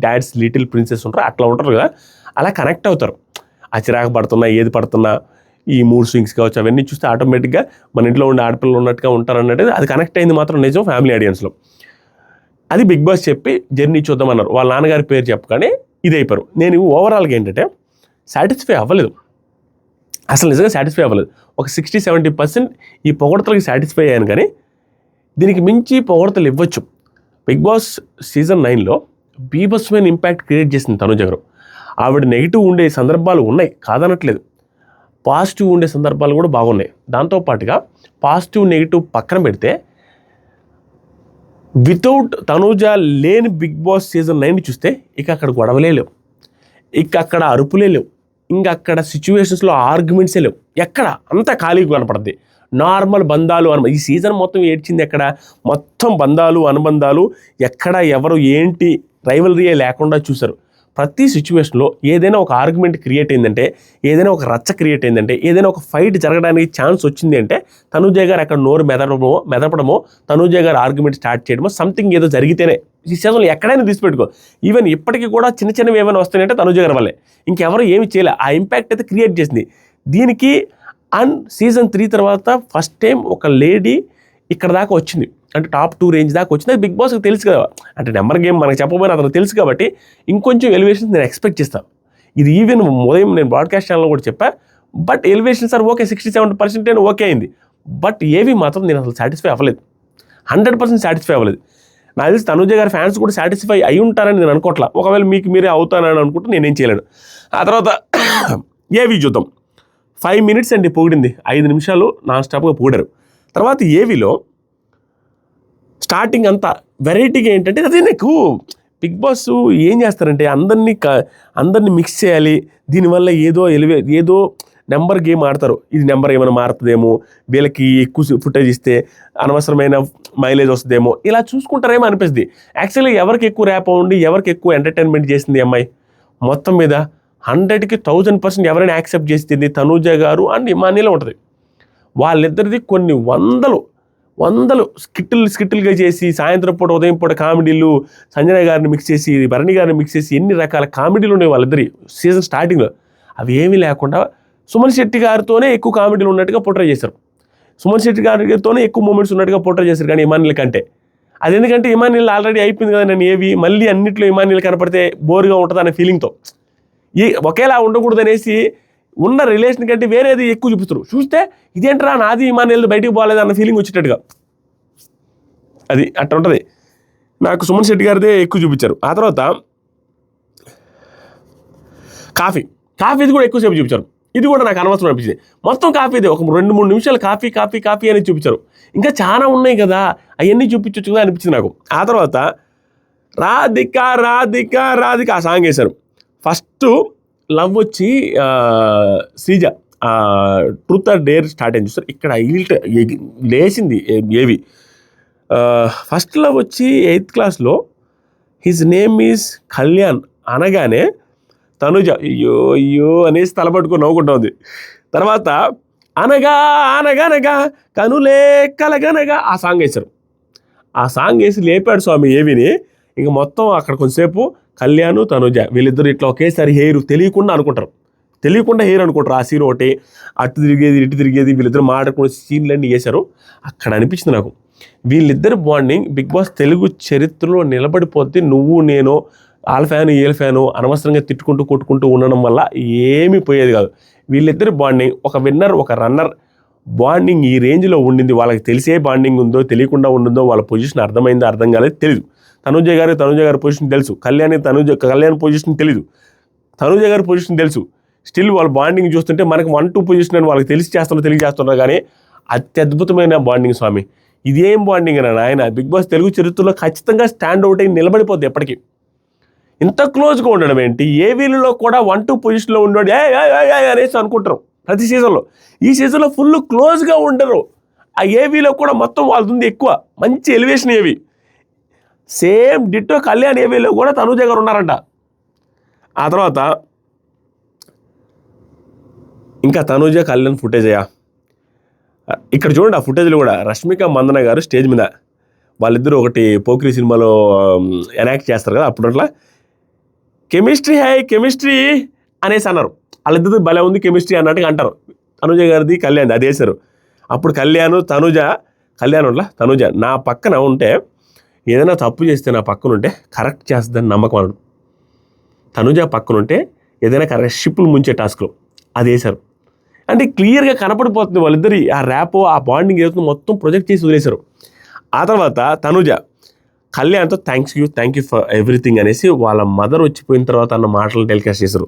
Speaker 1: dad's little princess ఉంటారు, అట్లా ఉంటారు కదా, అలా కనెక్ట్ అవుతారు. ఆ చిరాకు పడుతున్నా ఏది పడుతున్నా ఈ మూడ్ స్వింగ్స్ కావచ్చు అవన్నీ చూస్తే ఆటోమేటిక్గా మన ఇంట్లో ఉండే ఆడపిల్లలు ఉన్నట్టుగా ఉంటారు అన్నట్టు అది కనెక్ట్ అయింది మాత్రం నిజం ఫ్యామిలీ ఆడియన్స్లో. అది బిగ్ బాస్ చెప్పి జర్నీ చూద్దామన్నారు. వాళ్ళ నాన్నగారి పేరు చెప్పగానే ఇది అయిపోయారు. నేను ఓవరాల్గా ఏంటంటే సాటిస్ఫై అవ్వలేదు, అసలు నిజంగా సాటిస్ఫై అవ్వలేదు. ఒక 60-70% ఈ పొగడతలకి సాటిస్ఫై అయ్యాను, కానీ దీనికి మించి పొగడతలు ఇవ్వచ్చు. బిగ్ బాస్ సీజన్ 9లో బీభత్సమైన ఇంపాక్ట్ క్రియేట్ చేసింది తనుజ గారు. ఆవిడ నెగిటివ్ ఉండే సందర్భాలు ఉన్నాయి కాదనట్లేదు, పాజిటివ్ ఉండే సందర్భాలు కూడా బాగున్నాయి. దాంతోపాటుగా పాజిటివ్ నెగిటివ్ పక్కన పెడితే వితౌట్ తనుజ లేని బిగ్ బాస్ సీజన్ 9 చూస్తే ఇక అక్కడ గొడవలే లేవు, ఇక అక్కడ అరుపులే లేవు, ఇంకా అక్కడ సిచ్యువేషన్స్లో ఆర్గ్యుమెంట్సే లేవు, ఎక్కడ అంతా ఖాళీగా కనపడుద్ది. నార్మల్ బంధాలు ఈ సీజన్ మొత్తం ఏడ్చింది ఎక్కడ, మొత్తం బంధాలు అనుబంధాలు, ఎక్కడ ఎవరు ఏంటి రైవలరీయే లేకుండా చూశారు. ప్రతి సిచ్యువేషన్లో ఏదైనా ఒక ఆర్గ్యుమెంట్ క్రియేట్ అయిందంటే, ఏదైనా ఒక రచ్చ క్రియేట్ అయిందంటే, ఏదైనా ఒక ఫైట్ జరగడానికి ఛాన్స్ వచ్చింది అంటే తనుజ గారు అక్కడ నోరు మెదపడమో తనుజ గారు ఆర్గ్యుమెంట్ స్టార్ట్ చేయడమో సంథింగ్ ఏదో జరిగితేనే. ఈ సీజన్లో ఎక్కడైనా తీసిపెట్టుకో, ఈవెన్ ఇప్పటికీ కూడా చిన్న చిన్నవి ఏమైనా వస్తాయంటే తనుజ గారి వల్లే, ఇంకెవరు ఏమి చేయలే. ఆ ఇంపాక్ట్ అయితే క్రియేట్ చేసింది దీనికి. అండ్ సీజన్ 3 తర్వాత ఫస్ట్ టైం ఒక లేడీ ఇక్కడ దాకా వచ్చింది, అంటే టాప్ 2 రేంజ్ దాకా వచ్చింది. అది బిగ్ బాస్కి తెలుసు కదా, అంటే నెంబర్ గేమ్ మనకు చెప్పబోయినా అతను తెలుసు కాబట్టి ఇంకొంచెం ఎలివేషన్స్ నేను ఎక్స్పెక్ట్ చేస్తాను. ఇది ఈవెన్ ఉదయం నేను బ్రాడ్కాస్ట్ ఛానల్లో కూడా చెప్పా. But elevations are okay, 60-70% okay అయింది. బట్ ఏవి మాత్రం నేను అసలు సాటిస్ఫై అవ్వలేదు, 100% సాటిస్ఫై అవ్వలేదు. నాకు తెలిసి తనుజ గారి ఫ్యాన్స్ కూడా సాటిస్ఫై అయి ఉంటారని నేను అనుకోవట్లా. ఒకవేళ మీకు మీరే అవుతానని అనుకుంటే నేనేం చేయలేను. ఆ తర్వాత ఏవి చూద్దాం. 5 minutes అండి పొగిడింది, 5 నిమిషాలు నాన్ స్టాప్గా పొగిడారు. తర్వాత ఏవిలో స్టార్టింగ్ అంతా వెరైటీగా ఏంటంటే, అదే నాకు బిగ్ బాస్ ఏం చేస్తారంటే అందరినీ మిక్స్ చేయాలి, దీనివల్ల ఏదో నెంబర్ గేమ్ ఆడతారు. ఇది నెంబర్ ఏమైనా మారుతుందేమో, వీళ్ళకి ఎక్కువ ఫుటేజ్ ఇస్తే అనవసరమైన మైలేజ్ వస్తుందేమో, ఇలా చూసుకుంటారేమో అనిపిస్తుంది. యాక్చువల్లీ ఎవరికి ఎక్కువ ర్యాప్ ఉండి ఎవరికి ఎక్కువ ఎంటర్టైన్మెంట్ చేసింది అమ్మాయి, మొత్తం మీద 100కి 1000% ఎవరైనా యాక్సెప్ట్ చేసింది తనుజ గారు అండ్ ఇమానీలో ఉంటుంది. వాళ్ళిద్దరిది కొన్ని వందలు స్కిట్టులుగా చేసి, సాయంత్రం పూట ఉదయం పూట కామెడీలు, సంజన గారిని మిక్స్ చేసి, భరణి గారిని మిక్స్ చేసి, ఎన్ని రకాల కామెడీలు ఉన్నాయి వాళ్ళిద్దరి సీజన్ స్టార్టింగ్లో. అవి ఏమీ లేకుండా సుమన్ శెట్టి గారితోనే ఎక్కువ కామెడీలు ఉన్నట్టుగా పోర్ట్రే చేశారు, సుమన్ శెట్టి గారితోనే ఎక్కువ మూమెంట్స్ ఉన్నట్టుగా పోర్ట్రే చేశారు. కానీ ఇమానీల కంటే అది ఎందుకంటే ఇమానీల్ ఆల్రెడీ అయిపోయింది కదా, నేను ఏవి మళ్ళీ అన్నింటిలో ఇమానీలు కనపడితే బోర్గా ఉంటుంది అనే ఫీలింగ్తో ఒకేలా ఉండకూడదు అనేసి ఉన్న రిలేషన్ కంటే వేరేది ఎక్కువ చూపిస్తారు. చూస్తే ఇదేంటరా నాది ఇమానీల్ బయటికి పోలేదు అన్న ఫీలింగ్ వచ్చేటట్టుగా, అది అట్లా ఉంటుంది. నాకు సుమన్ శెట్టి గారిదే ఎక్కువ చూపించారు. ఆ తర్వాత కాఫీది కూడా ఎక్కువసేపు చూపించారు. ఇది కూడా నాకు అనవసరం అనిపించింది. మొత్తం కాఫీదే, ఒక 2-3 నిమిషాలు కాఫీ అనేది చూపించారు. ఇంకా చాలా ఉన్నాయి కదా, అవన్నీ చూపించవచ్చు కదా అనిపించింది నాకు. ఆ తర్వాత రాధిక ఆ సాంగ్ వేశారు. ఫస్ట్ లవ్ వచ్చి Sreeja truth or dare start అయింది చూస్తారు, ఇక్కడ లేచింది ఏవి. ఫస్ట్ లవ్ వచ్చి 8th క్లాస్లో హిజ్ నేమ్ ఈజ్ కళ్యాణ్ అనగానే తనుజ అయ్యో అనేసి తలపట్టుకొని నవ్వుకుంటా ఉంది. తర్వాత అనగా కనులే కలగనగా ఆ సాంగ్ వేశారు. ఆ సాంగ్ వేసి లేపాడు స్వామి ఏవిని. ఇంక మొత్తం అక్కడ కొంతసేపు కళ్యాణ్ తనుజ వీళ్ళిద్దరు ఇట్లా ఒకేసారి తెలియకుండా హెయిర్ అనుకుంటారు. ఆ సీన్ ఒకటి అటు తిరిగేది ఇటు తిరిగేది, వీళ్ళిద్దరు మాట్లాడుకునే సీన్లన్నీ చేశారు. అక్కడ అనిపించింది నాకు వీళ్ళిద్దరు బాండింగ్ బిగ్ బాస్ తెలుగు చరిత్రలో నిలబడిపోతే, నువ్వు నేను వాళ్ళ ఫ్యాను వీళ్ళ ఫ్యాను అనవసరంగా తిట్టుకుంటూ కొట్టుకుంటూ ఉండడం వల్ల ఏమీ పోయేది కాదు. వీళ్ళిద్దరు బాండింగ్, ఒక విన్నర్ ఒక రన్నర్ బాండింగ్ ఈ రేంజ్లో ఉండింది. వాళ్ళకి తెలిసే బాండింగ్ ఉందో తెలియకుండా ఉండిందో, వాళ్ళ పొజిషన్ అర్థమైందో అర్థం కాలేదు తెలియదు. తనుజ గారి పొజిషన్ తెలుసు, కళ్యాణ్ పొజిషన్ తెలీదు, తనుజ గారి పొజిషన్ తెలుసు. స్టిల్ వాళ్ళ బాండింగ్ చూస్తుంటే మనకు 1-2 పొజిషన్ అని వాళ్ళకి తెలియజేస్తున్నారు. కానీ అత్యద్భుతమైన బాండింగ్ స్వామి. ఇదేం బాండింగ్ అని ఆయన బిగ్ బాస్ తెలుగు చరిత్రలో ఖచ్చితంగా స్టాండ్ అవుట్ అయి నిలబడిపోద్ది ఎప్పటికీ. ఇంత క్లోజ్గా ఉండడం ఏంటి, ఏవీలలో కూడా 1-2 పొజిషన్లో ఉండడు అనేసి అనుకుంటారు ప్రతి సీజన్లో. ఈ సీజన్లో ఫుల్ క్లోజ్గా ఉండరు. ఆ ఏవీలో కూడా మొత్తం వాళ్ళది ఎక్కువ మంచి ఎలివేషన్ ఏవి. సేమ్ డిట్టో కళ్యాణ్ ఏవీలో కూడా తనుజ గారు ఉన్నారంట. ఆ తర్వాత ఇంకా తనుజ కళ్యాణ్ ఫుటేజ్ అయ్యా ఇక్కడ చూడండి ఆ ఫుటేజ్లో కూడా రష్మిక మందన గారు స్టేజ్ మీద వాళ్ళిద్దరూ ఒకటి పోకిరి సినిమాలో ఎనాక్ట్ చేస్తారు కదా, అప్పుడు అట్లా కెమిస్ట్రీ కెమిస్ట్రీ అనేసి అన్నారు. వాళ్ళిద్దరు భలే ఉంది కెమిస్ట్రీ అన్నట్టుగా అంటారు. తనుజ గారిది కళ్యాణ్ అది వేశారు. అప్పుడు తనుజ నా పక్కన ఉంటే ఏదైనా తప్పు చేస్తే నా పక్కన ఉంటే కరెక్ట్ చేస్తుందని నమ్మకం అన్నాడు. తనుజ పక్కన ఉంటే ఏదైనా కరెక్ట్ షిప్పులు ముంచే టాస్క్లో అది వేశారు. అంటే క్లియర్గా కనపడిపోతుంది వాళ్ళిద్దరి ఆ ర్యాప్ ఆ బాండింగ్ ఏదైతే మొత్తం ప్రొజెక్ట్ చేసి వదిలేశారు. ఆ తర్వాత తనుజ కళ్యాణ్తో థ్యాంక్ యూ ఫర్ ఎవ్రీథింగ్ అనేసి వాళ్ళ మదర్ వచ్చిపోయిన తర్వాత అన్న మాటలు టెలికాస్ట్ చేశారు.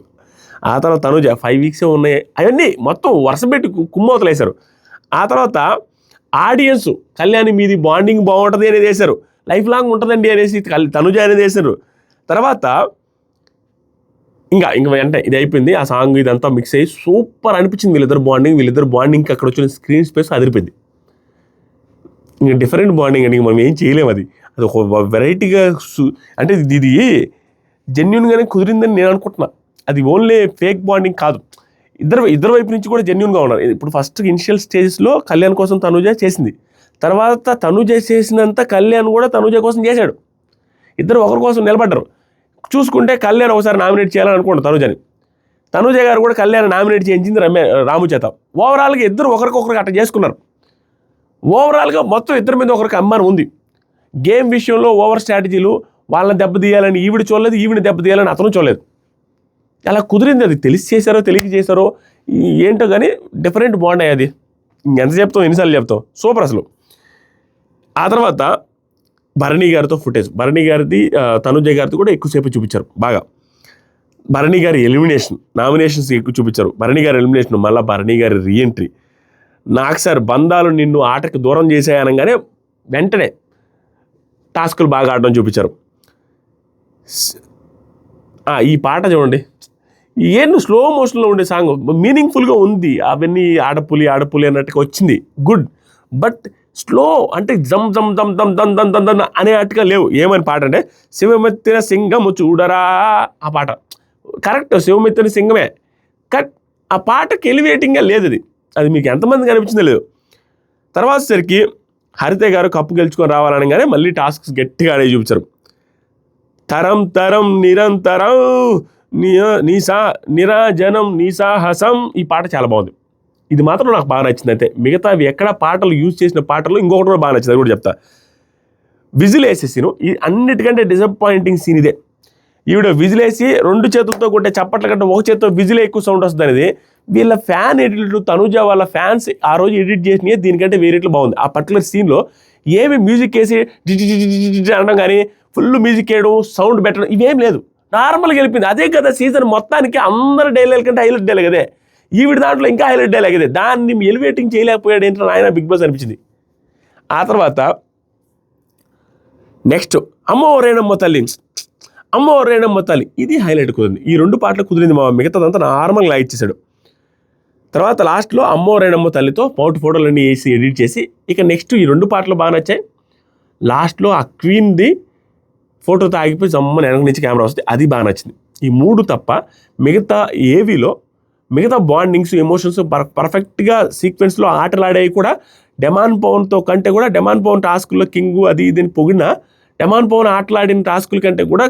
Speaker 1: ఆ తర్వాత తనుజ 5 వీక్స్ ఉన్నాయి అవన్నీ మొత్తం వరుసపెట్టి కుమ్మవతలు వేశారు. ఆ తర్వాత ఆడియన్స్ కళ్యాణ్ మీది బాండింగ్ బాగుంటుంది అనేది వేశారు. లైఫ్ లాంగ్ ఉంటుందండి అనేసి తనుజ అనేది వేశారు. తర్వాత ఇంకా వెంటనే ఇది అయిపోయింది. ఆ సాంగ్ ఇదంతా మిక్స్ అయ్యి సూపర్ అనిపించింది వీళ్ళిద్దరు బాండింగ్కి అక్కడ వచ్చిన స్క్రీన్ స్పేస్ అదిరిపోయింది. ఇంకా డిఫరెంట్ బాండింగ్ అండి, మనం ఏం చేయలేము. అది ఒక వెరైటీగా అంటే ఇది జెన్యున్గానే కుదిరిందని నేను అనుకుంటున్నా. అది ఓన్లీ ఫేక్ బాండింగ్ కాదు, ఇద్దరు వైపు నుంచి కూడా జెన్యున్గా ఉన్నారు. ఇప్పుడు ఫస్ట్ ఇనిషియల్ స్టేజెస్లో కళ్యాణ్ కోసం తనుజ చేసింది, తర్వాత తనుజ చేసినంత కళ్యాణ్ కూడా తనుజ కోసం చేశాడు. ఇద్దరు ఒకరి కోసం నిలబడ్డారు. చూసుకుంటే కళ్యాణ్ ఒకసారి నామినేట్ చేయాలని అనుకోండి తనుజ గారు కూడా కళ్యాణ్ నామినేట్ చేయించింది రాము చేత. ఓవరాల్గా ఇద్దరు ఒకరికొకరికి అట్లా చేసుకున్నారు. ఓవరాల్గా మొత్తం ఇద్దరి మీద ఒకరికి అమ్మానం ఉంది. గేమ్ విషయంలో ఓవర్ స్ట్రాటజీలు వాళ్ళని దెబ్బతీయాలని ఈవిడ చూడలేదు, ఈవిని దెబ్బతీయాలని అతను చూడలేదు. అలా కుదిరింది. అది తెలిసి చేశారో తెలియక చేశారో ఏంటో కానీ డిఫరెంట్ బాగున్నాయి. అది ఎంత చెప్తాం, ఎన్నిసార్లు చెప్తాం, సూపర్ అసలు. ఆ తర్వాత భరణి గారితో ఫుటేజ్, భరణి గారిది తనుజ గారిది కూడా ఎక్కువసేపు చూపించారు బాగా. భరణి గారి నామినేషన్స్ ఎక్కువ చూపించారు. భరణి గారి ఎలిమినేషన్, మళ్ళీ భరణి గారి రీఎంట్రీ. నాకు సార్ బంధాలు నిన్ను ఆటకు దూరం చేసాయనగానే వెంటనే టాస్కులు బాగా ఆడడం చూపించారు. ఈ పాట చూడండి, ఏంటి స్లో మోషన్లో ఉండే సాంగ్ మీనింగ్ఫుల్గా ఉంది. అవన్నీ ఆడపులి అన్నట్టుగా వచ్చింది, గుడ్. బట్ స్లో అంటే జమ్ జమ్ దమ్ దమ్ దమ్ దమ్ దమ్ దమ్ అనేట్టుగా లేవు. ఏమని పాట అంటే శివమెత్తిన సింగము చూడరా, ఆ పాట కరెక్ట్, శివమెత్తిన సింగమే. కట్ ఆ పాటకి ఎలివేటింగ్గా లేదు. అది మీకు ఎంతమందికి అనిపించిందో లేదు. తర్వాత సరికి హరిత గారు కప్పు గెలుచుకొని రావాలనగానే మళ్ళీ టాస్క్స్ గట్టిగా ఆడే చూపించారు. తరం తరం నిరంతరం నిరాజనం నీ సాహసం, ఈ పాట చాలా బాగుంది. ఇది మాత్రం నాకు బాగా నచ్చింది. అయితే మిగతా ఎక్కడ పాటలు యూజ్ చేసిన పాటలు ఇంకొకటి కూడా బాగా నచ్చింది, అది కూడా చెప్తా. విజిల్ వేసే సీను అన్నిటికంటే డిసప్పాయింటింగ్ సీన్ ఇదే. ఈవిడ విజిల్ వేసి 2 చేతులతో కొట్టే చప్పట్ల కంటే ఒక చేతితో విజిలే ఎక్కువ సౌండ్ వస్తుంది అనేది వీళ్ళ ఫ్యాన్ ఎడిట్లు, తనుజ వాళ్ళ ఫ్యాన్స్ ఆ రోజు ఎడిట్ చేసినవి దీనికంటే వేరేట్లు బాగుంది. ఆ పర్టికులర్ సీన్లో ఏమి మ్యూజిక్ వేసి అనడం కానీ, ఫుల్ మ్యూజిక్ వేయడం, సౌండ్ పెట్టడం ఇవేం లేదు, నార్మల్గా వెళ్ళిపోయింది. అదే కదా సీజన్ మొత్తానికి అందరి డైలాగ్ కంటే హైలైట్ డైలాగ్ అదే. ఈవిడ దాంట్లో ఇంకా హైలైట్ డైలాగ్ అదే. దాన్ని ఎలివేటింగ్ చేయలేకపోయాడు ఏంటో ఆయన బిగ్ బాస్ అనిపించింది. ఆ తర్వాత నెక్స్ట్ అమ్మో రేణమ్మ తల్లి, ఇది హైలైట్ కుదిరింది. ఈ 2 పాటలు కుదిరింది. మిగతాదంతా నార్మల్గా ఇచ్చేసాడు. తర్వాత లాస్ట్లో అమ్మో రేణమ్మ తల్లితో ఫోటోలన్నీ వేసి ఎడిట్ చేసి, ఇక నెక్స్ట్ ఈ 2 పాటలు బాగా నచ్చాయి. లాస్ట్లో ఆ క్వీన్ది ఫోటోతో ఆగిపోయి జమ్మని వెనక నుంచి కెమెరా వస్తే అది బాగా నచ్చింది. ఈ 3 తప్ప మిగతా ఏవీలో మిగతా బాండింగ్స్, ఎమోషన్స్ పర్ఫెక్ట్గా సీక్వెన్స్లో ఆటలాడేవి కూడా డెమాన్ పవన్తో కంటే కూడా, డెమాన్ పవన్ టాస్కుల్లో కింగు అది ఇదని పొగిన డెమాన్ పవన్ ఆటలాడిన టాస్కుల కంటే కూడా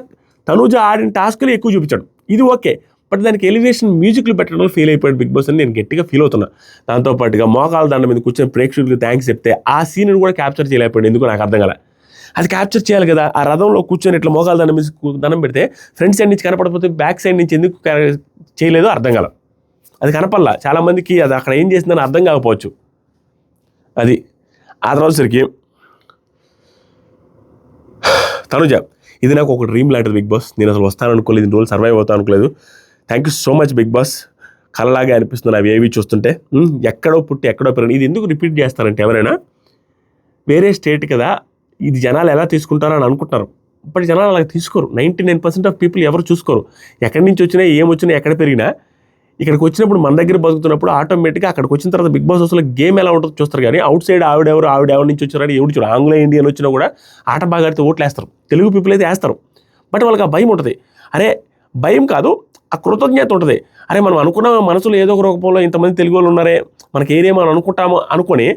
Speaker 1: తనుజ ఆడిన టాస్కులు ఎక్కువ చూపించాడు. ఇది ఓకే, బట్ దానికి ఎలివేషన్ మ్యూజిక్లు పెట్టడంలో ఫెయిల్ అయిపోయాడు బిగ్ బాస్ అని నేను గట్టిగా ఫీల్ అవుతున్నా. దాంతోపాటుగా మోకాల దండ మీద కూర్చొని ప్రేక్షకులకు థ్యాంక్స్ చెప్తే ఆ సీన్ కూడా క్యాప్చర్ చేయలేకపోయాడు. ఎందుకు నాకు అర్థం కాలే. అది క్యాప్చర్ చేయాలి కదా, ఆ రథంలో కూర్చొని ఇట్లా మోకాల దండ మీద దండం పెడితే ఫ్రంట్ సైడ్ నుంచి కనపడకపోతే బ్యాక్ సైడ్ నుంచి ఎందుకు చేయలేదో అర్థం కాల. అది కనపడలా చాలామందికి, అది అక్కడ ఏం చేసిందని అర్థం కాకపోవచ్చు. అది ఆ తర్వాత సరికి తనుజ, ఇది నాకు ఒక డ్రీమ్ లాంటిది బిగ్ బాస్. నేను అసలు వస్తాను అనుకోలేదు, ఇన్ని రోజులు సర్వైవ్ అవుతాను అనుకోలేదు. Thank you so much Bigg Boss. కలలాగే అనిపిస్తుంది అవి ఏవి చూస్తుంటే. ఎక్కడో పుట్టి ఎక్కడో పెరిగి, ఇది ఎందుకు రిపీట్ చేస్తారంటే ఎవరైనా వేరే స్టేట్ కదా, ఇది జనాలు ఎలా తీసుకుంటారో అని అనుకుంటున్నారు. బట్ జనాలు అలా తీసుకోరు. 99% ఆఫ్ పీపుల్ ఎవరు చూసుకోరు. ఎక్కడి నుంచి వచ్చినా, ఏమొచ్చినా, ఎక్కడ పెరిగినా ఇక్కడికి వచ్చినప్పుడు మన దగ్గర బతుకుతున్నప్పుడు ఆటోమేటిక్గా అక్కడికి వచ్చిన తర్వాత బిగ్ బాస్ అసలు గేమ్ ఎలా ఉంటుందో చూస్తారు. కానీ అవుట్ సైడ్ ఆవిడ ఎవరి నుంచి వచ్చారని ఎవరు చూడు. ఆంగ్ల ఇండియన్ వచ్చినా కూడా ఆట బాగా ఆడితే ఓట్లు వేస్తారు. తెలుగు పీపుల్ అయితే వేస్తారు. బట్ వాళ్ళకి ఆ భయం ఉంటుంది. అరే భయం కాదు, ఆ కృతజ్ఞత ఉంటుంది. అరే మనం అనుకున్న మనసులో ఏదో ఒక రూపంలో ఇంతమంది తెలుగు వాళ్ళు ఉన్నారే, మనకి ఏరియా మనం అనుకుంటాము అనుకొని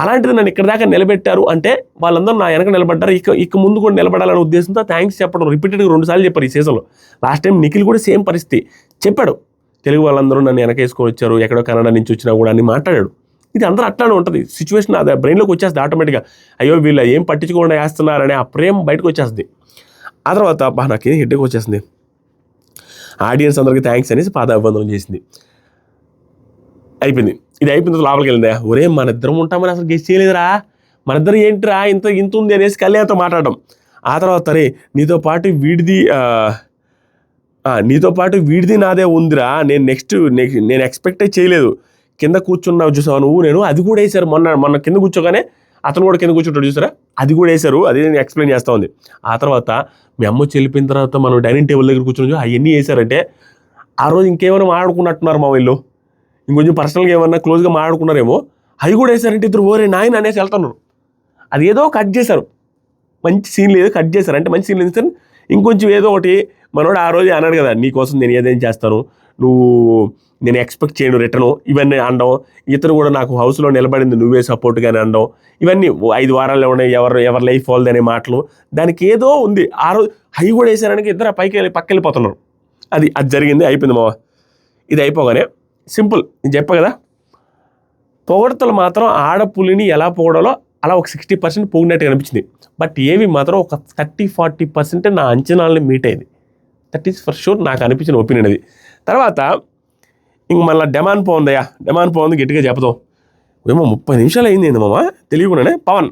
Speaker 1: అలాంటిది నన్ను ఇక్కడ దాకా నిలబెట్టారు అంటే వాళ్ళందరూ నా వెనక నిలబడ్డారు, ఇక ముందు కూడా నిలబడాలనే ఉద్దేశంతో థ్యాంక్స్ చెప్పడం రిపీటెడ్గా 2 సార్లు చెప్పారు ఈ సీజన్లో. లాస్ట్ టైం నిఖిల్ కూడా సేమ్ పరిస్థితి చెప్పాడు, తెలుగు వాళ్ళందరూ నన్ను వెనకేసుకొని వచ్చారు, ఎక్కడో కన్నడ నుంచి వచ్చినా కూడా అని మాట్లాడాడు. ఇది అందరూ అట్లానే ఉంటుంది, సిచ్యువేషన్ అది బ్రెయిన్లోకి వచ్చేస్తుంది ఆటోమేటిక్గా. అయ్యో వీళ్ళు ఏం పట్టించుకోకుండా వేస్తున్నారనే ఆ ప్రేమ బయటకు వచ్చేస్తుంది. ఆ తర్వాత నాకేం హెడ్కి వచ్చేస్తుంది, ఆడియన్స్ అందరికీ థ్యాంక్స్ అనేసి పాదాభివందనం చేసింది. అయిపోయింది. ఇది అయిపోయిన తర్వాత లోపలికి వెళ్ళిందా, ఒరే మన ఇద్దరం ఉంటామని అసలు గెస్ట్ చేయలేదురా, మన ఇద్దరు ఏంటిరా ఇంత ఉంది అనేసి కళ్యాణ్తో మాట్లాడడం. ఆ తర్వాత అరే నీతో పాటు వీడిది నాదే ఉందిరా, నేను ఎక్స్పెక్టే చేయలేదు, కింద కూర్చున్నావు చూసావు నువ్వు నేను, అది కూడా వేశారు మొన్న కింద కూర్చోగానే అతను కూడా కింద కూర్చుంటాడు చూసారా, అది కూడా వేశారు, అది నేను ఎక్స్ప్లెయిన్ చేస్తూ ఉంది. ఆ తర్వాత మీ అమ్మ చెల్లిపోయిన తర్వాత మనం డైనింగ్ టేబుల్ దగ్గర కూర్చొని అవన్నీ వేశారంటే ఆ రోజు ఇంకేమైనా మాట్లాడుకున్నట్టున్నారు మా వీళ్ళు, ఇంకొంచెం పర్సనల్గా ఏమన్నా క్లోజ్గా మాట్లాడుకున్నారేమో, అవి కూడా వేశారంటే ఇద్దరు ఓరే నాయన అనేసి వెళ్తున్నారు. అది ఏదో కట్ చేశారు, మంచి సీన్లు ఏదో కట్ చేశారు, అంటే మంచి సీన్లు వేస్తారు. ఇంకొంచెం ఏదో ఒకటి మనోడు ఆ రోజు అన్నాడు కదా, నీకోసం నేను ఏదేం చేస్తాను, నేను ఎక్స్పెక్ట్ చేయను రిటర్ను, ఇవన్నీ అనడం, ఇతను కూడా నాకు హౌస్లో నిలబడింది నువ్వే సపోర్ట్గానే అనడం, ఇవన్నీ 5 వారాల్లో ఉన్నాయి ఎవరి లైఫ్ వాళ్ళది అనే మాటలు, దానికి ఏదో ఉంది. ఆ రోజు అవి కూడా వేసారని ఇద్దరు పక్కెళ్ళిపోతున్నారు. అది జరిగింది, అయిపోయింది మావా. ఇది అయిపోగానే సింపుల్, నేను చెప్పా కదా, పొగడతలు మాత్రం ఆడపులిని ఎలా పొగడాలో అలా ఒక 60% పొగినట్టు అనిపించింది. బట్ ఏవి మాత్రం ఒక 30-40% నా అంచనాలని మీట్ అయింది. దట్ ఈస్ ఫర్ షూర్ నాకు అనిపించిన ఒపీనియన్ అది. తర్వాత ఇంక మళ్ళీ డెమాన్ పవన్ గట్టిగా చెప్తాం. ఏమో 30 నిమిషాలు అయింది ఏంది మామ తెలియకుండానే. పవన్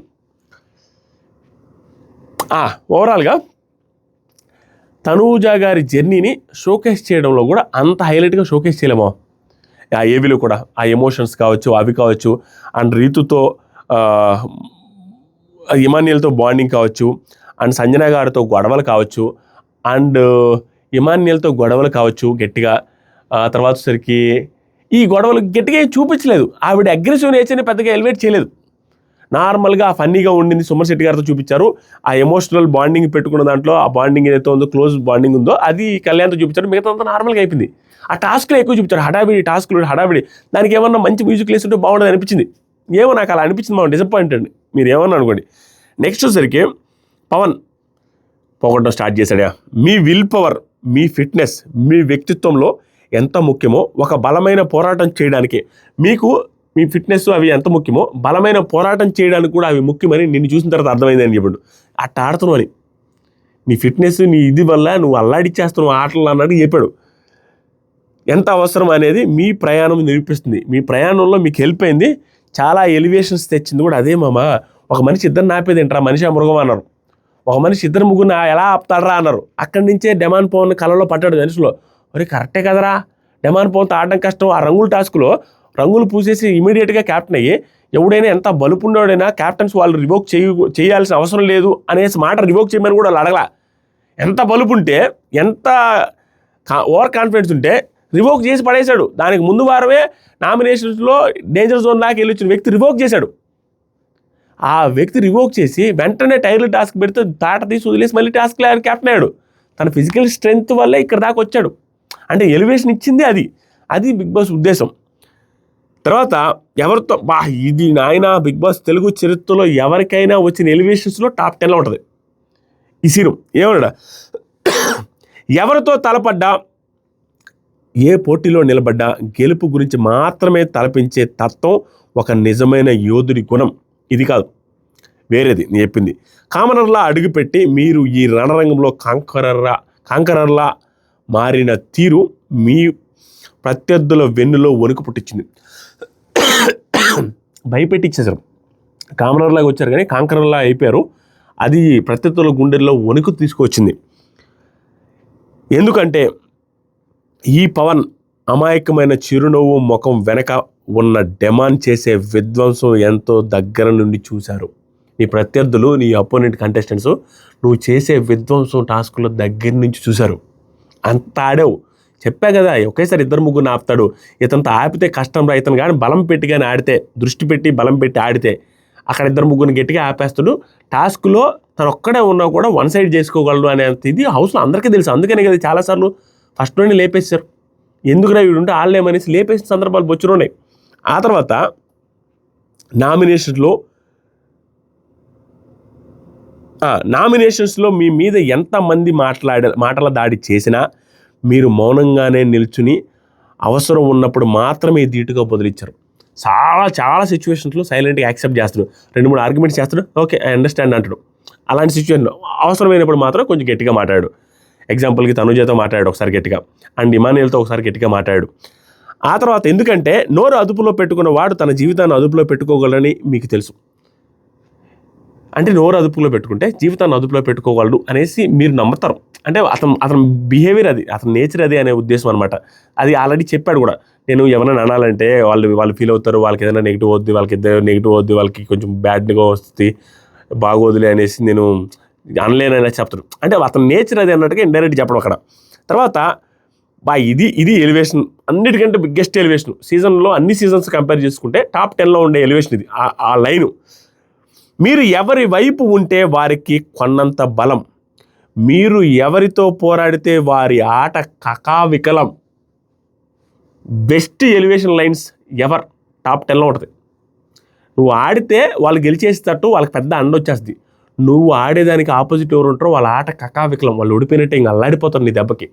Speaker 1: ఓవరాల్గా తనూజా గారి జర్నీని షోకేస్ చేయడంలో కూడా అంత హైలైట్గా షోకేస్ చేయలేమో. ఆ ఏవిలో కూడా ఆ ఎమోషన్స్ కావచ్చు, అవి కావచ్చు, అండ్ రీతుతో ఇమాన్యుయల్తో బాండింగ్ కావచ్చు, అండ్ సంజన గారితో గొడవలు కావచ్చు, అండ్ ఇమాన్యుయల్తో గొడవలు కావచ్చు గట్టిగా. తర్వాత సరికి ఈ గొడవలు గట్టిగా చూపించలేదు, ఆవిడ అగ్రెసివ్ నేచర్ని పెద్దగా ఎలివేట్ చేయలేదు. నార్మల్గా ఫన్నీగా ఉండింది సుమన్ శెట్టి గారితో చూపించారు. ఆ ఎమోషనల్ బాండింగ్ పెట్టుకున్న దాంట్లో ఆ బాండింగ్ ఏదైతే ఉందో, క్లోజ్ బాండింగ్ ఉందో అది కళ్యాణ్తో చూపించారు. మిగతా అంతా నార్మల్గా అయిపోయింది. ఆ టాస్క్లో ఎక్కువ చూపించారు, హడావిడి. దానికి ఏమన్నా మంచి మ్యూజిక్ వేస్తుంటే బాగుండదు అనిపించింది. ఏమో నాకు అలా అనిపించింది, మా డిసప్పాయింట్ అండి, మీరు ఏమన్నా అనుకోండి. నెక్స్ట్ వచ్చేసరికి పవన్ పొగడడం స్టార్ట్ చేశాడా. Me will power, me fitness, మీ వ్యక్తిత్వంలో ఎంత ముఖ్యమో ఒక బలమైన పోరాటం చేయడానికి మీకు మీ ఫిట్నెస్ అవి ఎంత ముఖ్యమో బలమైన పోరాటం చేయడానికి కూడా అవి ముఖ్యమని నిన్ను చూసిన తర్వాత అర్థమైందని చెప్పాడు. అట్ట ఆడుతున్నావు అని, నీ ఫిట్నెస్ నీ ఇది వల్ల నువ్వు అల్లాడిచ్చేస్తున్నావు ఆటలు అన్నట్టు చెప్పాడు. ఎంత అవసరం అనేది మీ ప్రయాణం నిరూపిస్తుంది. మీ ప్రయాణంలో మీకు హెల్ప్ అయింది, చాలా ఎలివేషన్స్ తెచ్చింది కూడా అదే మామ. ఒక మనిషి ఇద్దరు నాపేది ఏంట్రా, మనిషి ఆ మృగం అన్నారు. ఒక మనిషి ఇద్దరు ముగ్గురు ఎలా ఆపుతాడరా అన్నారు. అక్కడి నుంచే డెమాన్ పవన్ కళ్ళలో పట్టాడు మనిషిలో. ఒరే కరెక్టే కదరా, డెమాన్ పవన్తో ఆడడం కష్టం. ఆ రంగుల టాస్క్లో రంగులు పూసేసి ఇమీడియట్గా క్యాప్టెన్ అయ్యి ఎవడైనా ఎంత బలుపుండోడైనా క్యాప్టెన్స్ వాళ్ళు రివోక్ చేయాల్సిన అవసరం లేదు అనేసి మాట రివోక్ చేయమని కూడా వాళ్ళు అడగల. ఎంత బలుపుంటే, ఎంత ఓవర్ కాన్ఫిడెన్స్ ఉంటే రివోక్ చేసి పడేశాడు. దానికి ముందు వారమే నామినేషన్స్లో డేంజర్ జోన్ దాకా వెళ్ళి వచ్చిన వ్యక్తి రివోక్ చేశాడు. ఆ వ్యక్తి రివోక్ చేసి వెంటనే టైర్లు టాస్క్ పెడితే తాట తీసి వదిలేసి మళ్ళీ టాస్క్ క్యాప్టెన్ అయ్యాడు. తన ఫిజికల్ స్ట్రెంగ్త్ వల్లే ఇక్కడ దాకా వచ్చాడు. అంటే ఎలివేషన్ ఇచ్చింది అది బిగ్ బాస్ ఉద్దేశం. తర్వాత ఎవరితో ఇది నాయన బిగ్ బాస్ తెలుగు చరిత్రలో ఎవరికైనా వచ్చిన ఎలివేషన్స్లో టాప్ 10లో ఉంటుంది ఈ సీను. ఏమన్నాడా, ఎవరితో తలపడ్డా, ఏ పోటీలో నిలబడ్డా గెలుపు గురించి మాత్రమే తలపించే తత్వం ఒక నిజమైన యోధుడి గుణం. ఇది కాదు, వేరేది నేను చెప్పింది. కామనర్లా అడుగుపెట్టి మీరు ఈ రణరంగంలో కాంకరర్లా మారిన తీరు మీ ప్రత్యర్థుల వెన్నులో వణుకు పుట్టించింది. భయపెట్టించేశారు. కామనర్లాగా వచ్చారు కానీ కాంకరర్లా అయిపోయారు. అది ప్రత్యర్థుల గుండెల్లో వణుకు తీసుకొచ్చింది. ఎందుకంటే ఈ పవన్ అమాయకమైన చిరునవ్వు ముఖం వెనక ఉన్న డెమాండ్ చేసే విధ్వంసం ఎంతో దగ్గర నుండి చూశారు. నీ ప్రత్యర్థులు, నీ అపోనెంట్ కంటెస్టెంట్స్ నువ్వు చేసే విధ్వంసం టాస్కుల దగ్గర నుంచి చూశారు. అంత ఆడావు. చెప్పా కదా, ఒకేసారి ఇద్దరు ముగ్గురు ఆపుతాడు. ఇతనితో ఆపితే కష్టం రా. ఇతను కానీ బలం పెట్టి కానీ ఆడితే, దృష్టి పెట్టి బలం పెట్టి ఆడితే అక్కడ ఇద్దరు ముగ్గురిని గట్టిగా ఆపేస్తాడు. టాస్క్లో తను ఒక్కడే ఉన్నా కూడా వన్ సైడ్ చేసుకోగలడు అనేది ఇది హౌస్లో అందరికీ తెలుసు. అందుకనే కదా చాలాసార్లు ఫస్ట్లోనే లేపేశారు. ఎందుకురా వీడు ఉంటే వాళ్ళేమనేసి లేపేసిన సందర్భాలు బొచ్చులు ఉన్నాయి. ఆ తర్వాత నామినేషన్స్లో మీ మీద ఎంతమంది మాటల దాడి చేసినా మీరు మౌనంగానే నిల్చుని అవసరం ఉన్నప్పుడు మాత్రమే ధీటుగా బదులిచ్చారు. చాలా సిచ్యువేషన్స్లో సైలెంట్గా యాక్సెప్ట్ చేస్తాడు, 2-3 ఆర్గ్యుమెంట్స్ చేస్తాడు, ఓకే ఐ అండర్స్టాండ్ అంటాడు. అలాంటి సిచ్యువేషన్లో అవసరమైనప్పుడు మాత్రం కొంచెం గట్టిగా మాట్లాడు. ఎగ్జాంపుల్కి తనుజతో మాట్లాడాడు ఒకసారి గట్టిగా, అండ్ ఇమానియల్తో ఒకసారి గట్టిగా మాట్లాడాడు. ఆ తర్వాత ఎందుకంటే నోరు అదుపులో పెట్టుకున్న వాడు తన జీవితాన్ని అదుపులో పెట్టుకోగలరని మీకు తెలుసు. అంటే నోరు అదుపులో పెట్టుకుంటే జీవితాన్ని అదుపులో పెట్టుకోగలడు అనేసి మీరు నమ్ముతారు. అంటే అతను బిహేవియర్ అది, అతని నేచర్ అది అనే ఉద్దేశం అనమాట. అది ఆల్రెడీ చెప్పాడు కూడా. నేను ఎవరైనా అనాలంటే వాళ్ళు ఫీల్ అవుతారు, వాళ్ళకి ఏదైనా నెగిటివ్ వద్దు, వాళ్ళకి కొంచెం బ్యాడ్గా వస్తుంది, బాగోదులే అనేసి నేను అనలేనని చెప్తాడు. అంటే అతని నేచర్ అది అన్నట్టుగా ఇండైరెక్ట్ చెప్పడం అక్కడ. తర్వాత ఇది ఎలివేషన్, అన్నిటికంటే బిగ్గెస్ట్ ఎలివేషన్ సీజన్లో. అన్ని సీజన్స్ కంపేర్ చేసుకుంటే టాప్ 10లో ఉండే ఎలివేషన్ ఇది. ఆ లైను, మీరు ఎవరి వైపు ఉంటే వారికి కొన్నంత బలం, మీరు ఎవరితో పోరాడితే వారి ఆట కకావికలం. Best elevation lines ever, top 10లో ఉంటుంది. నువ్వు ఆడితే వాళ్ళు గెలిచేసేటట్టు వాళ్ళకి పెద్ద అండ వచ్చేస్తుంది. నువ్వు ఆడేదానికి ఆపోజిట్ ఎవరు ఉంటారో వాళ్ళ ఆట కకావికలం, వాళ్ళు ఓడిపోయినట్టే ఇంకా అల్లాడిపోతారు నీ దెబ్బకి.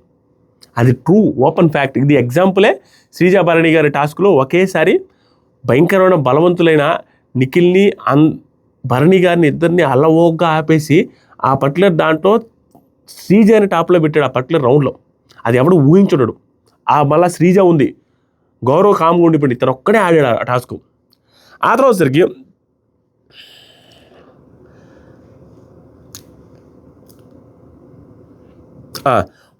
Speaker 1: అది ట్రూ ఓపెన్ ఫ్యాక్ట్. ఇది ఎగ్జాంపులే శ్రీజా భరణి గారి టాస్క్లో ఒకేసారి భయంకరమైన బలవంతులైన నిఖిల్ని భరణి గారిని ఇద్దరిని అల్లవోగ్గా ఆపేసి ఆ పర్టికులర్ దాంట్లో శ్రీజాని టాప్లో పెట్టాడు ఆ పర్టికులర్ రౌండ్లో. అది ఎవడు ఊహించున్నాడు. మళ్ళీ శ్రీజ ఉంది, గౌరవ్ కామ్గా ఉండిపోయింది, ఇతను ఒక్కడే ఆడాడు ఆ టాస్క్. ఆ తర్వాత సరికి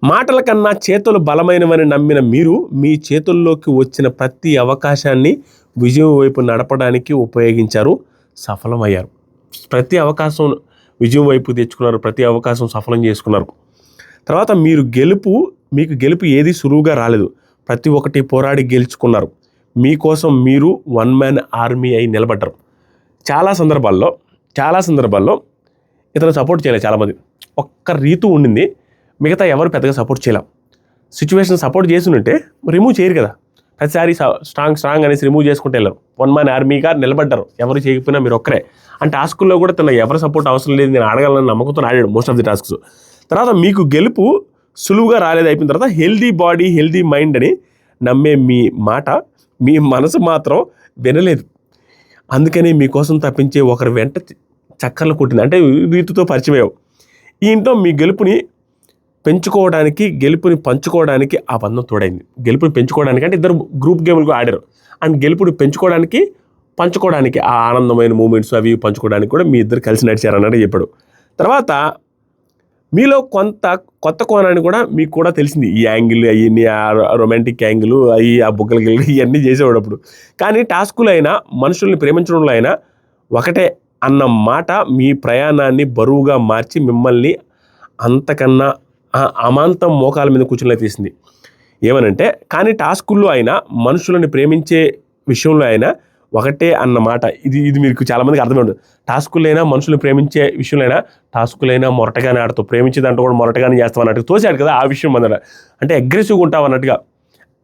Speaker 1: మాటల కన్నా చేతులు బలమైనవని నమ్మిన మీరు మీ చేతుల్లోకి వచ్చిన ప్రతి అవకాశాన్ని విజయం వైపు నడపడానికి ఉపయోగించారు, సఫలమయ్యారు. ప్రతి అవకాశం విజయం వైపు తెచ్చుకున్నారు, ప్రతి అవకాశం సఫలం చేసుకున్నారు. తర్వాత మీకు గెలుపు ఏది సులువుగా రాలేదు, ప్రతి ఒక్కటి పోరాడి గెలుచుకున్నారు. మీకోసం మీరు వన్ మ్యాన్ ఆర్మీ అయి నిలబడ్డారు. చాలా సందర్భాల్లో ఇతను సపోర్ట్ చేయలేదు చాలామంది. ఒక్క రీతు ఉండింది, మిగతా ఎవరు పెద్దగా సపోర్ట్ చేయలేం. సిచ్యువేషన్ సపోర్ట్ చేస్తుంటే రిమూవ్ చేయరు కదా, ప్రతిసారి స్ట్రాంగ్ అనేసి రిమూవ్ చేసుకుంటే వెళ్ళరు. వన్ మ్యాన్ ఆర్మీగా నిలబడ్డారు, ఎవరు చేయకపోయినా మీరు ఒక్కరే. అంటే టాస్కుల్లో కూడా తన ఎవరి సపోర్ట్ అవసరం లేదు, నేను ఆడగలను నమ్మకంతో ఆడాడు మోస్ట్ ఆఫ్ ది టాస్క్స్. తర్వాత మీకు గెలుపు సులువుగా రాలేదు అయిపోయిన తర్వాత హెల్దీ బాడీ హెల్దీ మైండ్ అని నమ్మే మీ మాట మీ మనసు మాత్రం వినలేదు. అందుకని మీకోసం తప్పించే ఒకరి వెంట చక్కర్లు కొట్టింది. అంటే రీతితో పరిచయం. ఈ ఇంట్లో మీ గెలుపుని పంచుకోవడానికి ఆ బంధం తోడైంది. గెలుపుని పెంచుకోవడానికి అంటే ఇద్దరు గ్రూప్ గేమ్లు ఆడారు, అండ్ గెలుపుని పంచుకోవడానికి ఆ ఆనందమైన మూమెంట్స్ అవి పంచుకోవడానికి కూడా మీ ఇద్దరు కలిసి నడిచారు అన్నట్టు చెప్పాడు. తర్వాత మీలో కొత్త కోణాన్ని కూడా మీకు కూడా తెలిసింది. ఈ యాంగిల్ అవన్నీ, ఆ రొమాంటిక్ యాంగిల్ అవి, ఆ బుగ్గల గిల్లు ఇవన్నీ చేసేవాడు అప్పుడు. కానీ టాస్కులో అయినా మనుషుల్ని ప్రేమించడంలో అయినా ఒకటే అన్న మాట మీ ప్రయాణాన్ని బరువుగా మార్చి మిమ్మల్ని అంతకన్నా అమాంతం మోకాల మీద కూర్చుని తీసింది. ఏమనంటే కానీ టాస్కుల్లో అయినా మనుషులని ప్రేమించే విషయంలో అయినా ఒకటే అన్నమాట. ఇది మీకు చాలామందికి అర్థమైంది. టాస్కులైనా మనుషులు ప్రేమించే విషయంలో టాస్కులైనా మొరటగానే ఆడుతూ, ప్రేమించే దాంట్లో కూడా మొరటగానే చేస్తాం అన్నట్టు తోసాడు కదా ఆ విషయం మన. అంటే అగ్రెసివ్గా ఉంటాం అన్నట్టుగా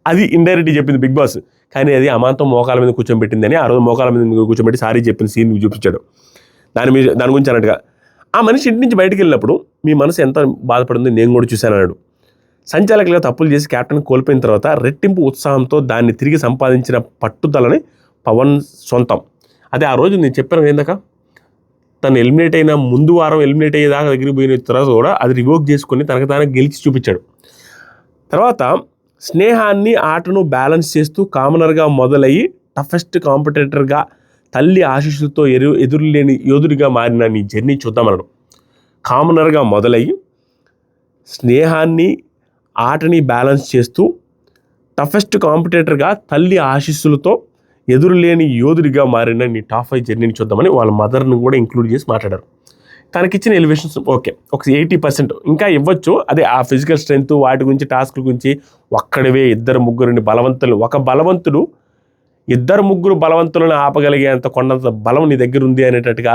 Speaker 1: అది ఇండైరెక్ట్గా చెప్పింది బిగ్ బాస్. కానీ అది అమాంతం మోకాల మీద కూర్చోబెట్టిందని ఆ రోజు మోకాల మీద కూర్చోబెట్టి సారీ చెప్పిన సీన్ చూపించాడు. దాని గురించి అన్నట్టుగా ఆ మనిషి ఇంటి నుంచి బయటకు వెళ్ళినప్పుడు మీ మనసు ఎంత బాధపడిందో నేను కూడా చూశాను అన్నాడు. సంచాలకులుగా తప్పులు చేసి క్యాప్టెన్ కోల్పోయిన తర్వాత రెట్టింపు ఉత్సాహంతో దాన్ని తిరిగి సంపాదించిన పట్టుదలని పవన్ సొంతం. అదే ఆ రోజు నేను చెప్పాను ఏందాక, తను ఎలిమినేట్ అయిన ముందు వారం ఎలిమినేట్ అయ్యేదాకా దగ్గరికి పోయిన తర్వాత కూడా అది రివోక్ చేసుకొని తనకు తానే గెలిచి చూపించాడు. తర్వాత స్నేహాన్ని ఆటను బ్యాలెన్స్ చేస్తూ కామనర్గా మొదలయ్యి టఫెస్ట్ కాంపిటేటర్గా తల్లి ఆశీస్సులతో ఎదురులేని యోధుడిగా మారిన నీ జర్నీ చూద్దామన్నాడు. కామనర్గా మొదలయ్యి స్నేహాన్ని ఆటని బ్యాలెన్స్ చేస్తూ టఫెస్ట్ కాంపిటేటర్గా తల్లి ఆశీస్సులతో ఎదురులేని యోధుడిగా మారిన నీ టాప్ 5 జర్నీని చూద్దామని వాళ్ళ మదర్ని కూడా ఇంక్లూడ్ చేసి మాట్లాడారు. తనకిచ్చిన ఎలివేషన్స్ ఓకే ఒక 80% ఇంకా ఇవ్వచ్చు. అదే ఆ ఫిజికల్ స్ట్రెంగ్త్ వాటి గురించి టాస్క్ల గురించి ఒక్కడివే ఇద్దరు ముగ్గురిని బలవంతులు, ఒక బలవంతుడు ఇద్దరు ముగ్గురు బలవంతులను ఆపగలిగేంత కొండంత బలం నీ దగ్గర ఉంది అనేటట్టుగా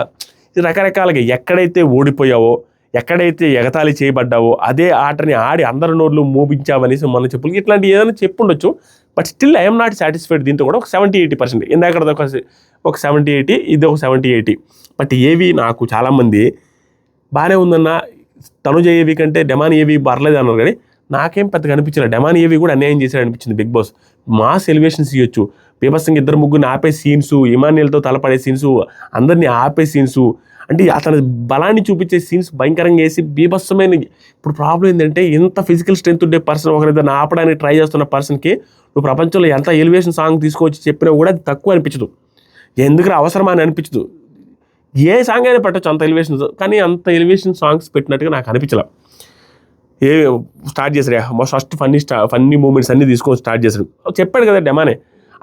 Speaker 1: రకరకాలుగా ఎక్కడైతే ఓడిపోయావో ఎక్కడైతే ఎగతాళి చేయబడ్డావో అదే ఆటని ఆడి అందరి నోర్లు మోపించావనేసి మన చెప్పులు ఇట్లాంటి ఏదైనా చెప్పుండొచ్చు. But still I'm not satisfied. దీంతో కూడా ఒక 70-80%. ఇందాక ఒక 70-80, ఇది ఒక 70-80. బట్ ఏవి నాకు చాలామంది బాగానే ఉందన్న, తనుజ ఏవి కంటే డెమాన్ ఏవి పర్లేదు అన్నారు, కానీ నాకేం పెద్దగా అనిపించలేదు. డెమాన్ ఏవి కూడా అన్యాయం చేశాడు అనిపించింది బిగ్ బాస్. మాస్ ఎలివేషన్స్ ఇవ్వచ్చు, బీభత్సంగా ఇద్దరు ముగ్గురిని ఆపే సీన్స్, ఇమాన్యుయల్తో తలపడే సీన్స్, అందరినీ ఆపే సీన్స్, అంటే అతని బలాన్ని చూపించే సీన్స్ భయంకరంగా వేసి బీభత్సమైన. ఇప్పుడు ప్రాబ్లం ఏంటంటే ఇంత ఫిజికల్ స్ట్రెంత్ ఉండే పర్సన్ ఒకరిద్దరిని ఆపడానికి ట్రై చేస్తున్న పర్సన్కి నువ్వు ప్రపంచంలో ఎంత ఎలివేషన్ సాంగ్ తీసుకొచ్చి చెప్పినా కూడా అది తక్కువ అనిపించదు. ఎందుకు అవసరమా అని అనిపించదు. ఏ సాంగ్ అయినా పెట్టచ్చు అంత ఎలివేషన్, కానీ అంత ఎలివేషన్ సాంగ్స్ పెట్టినట్టుగా నాకు అనిపించలే. స్టార్ట్ చేశాడు ఫస్ట్ ఫన్నీ మూమెంట్స్ అన్నీ తీసుకొని స్టార్ట్ చేశాడు. చెప్పాడు కదా డెమానే,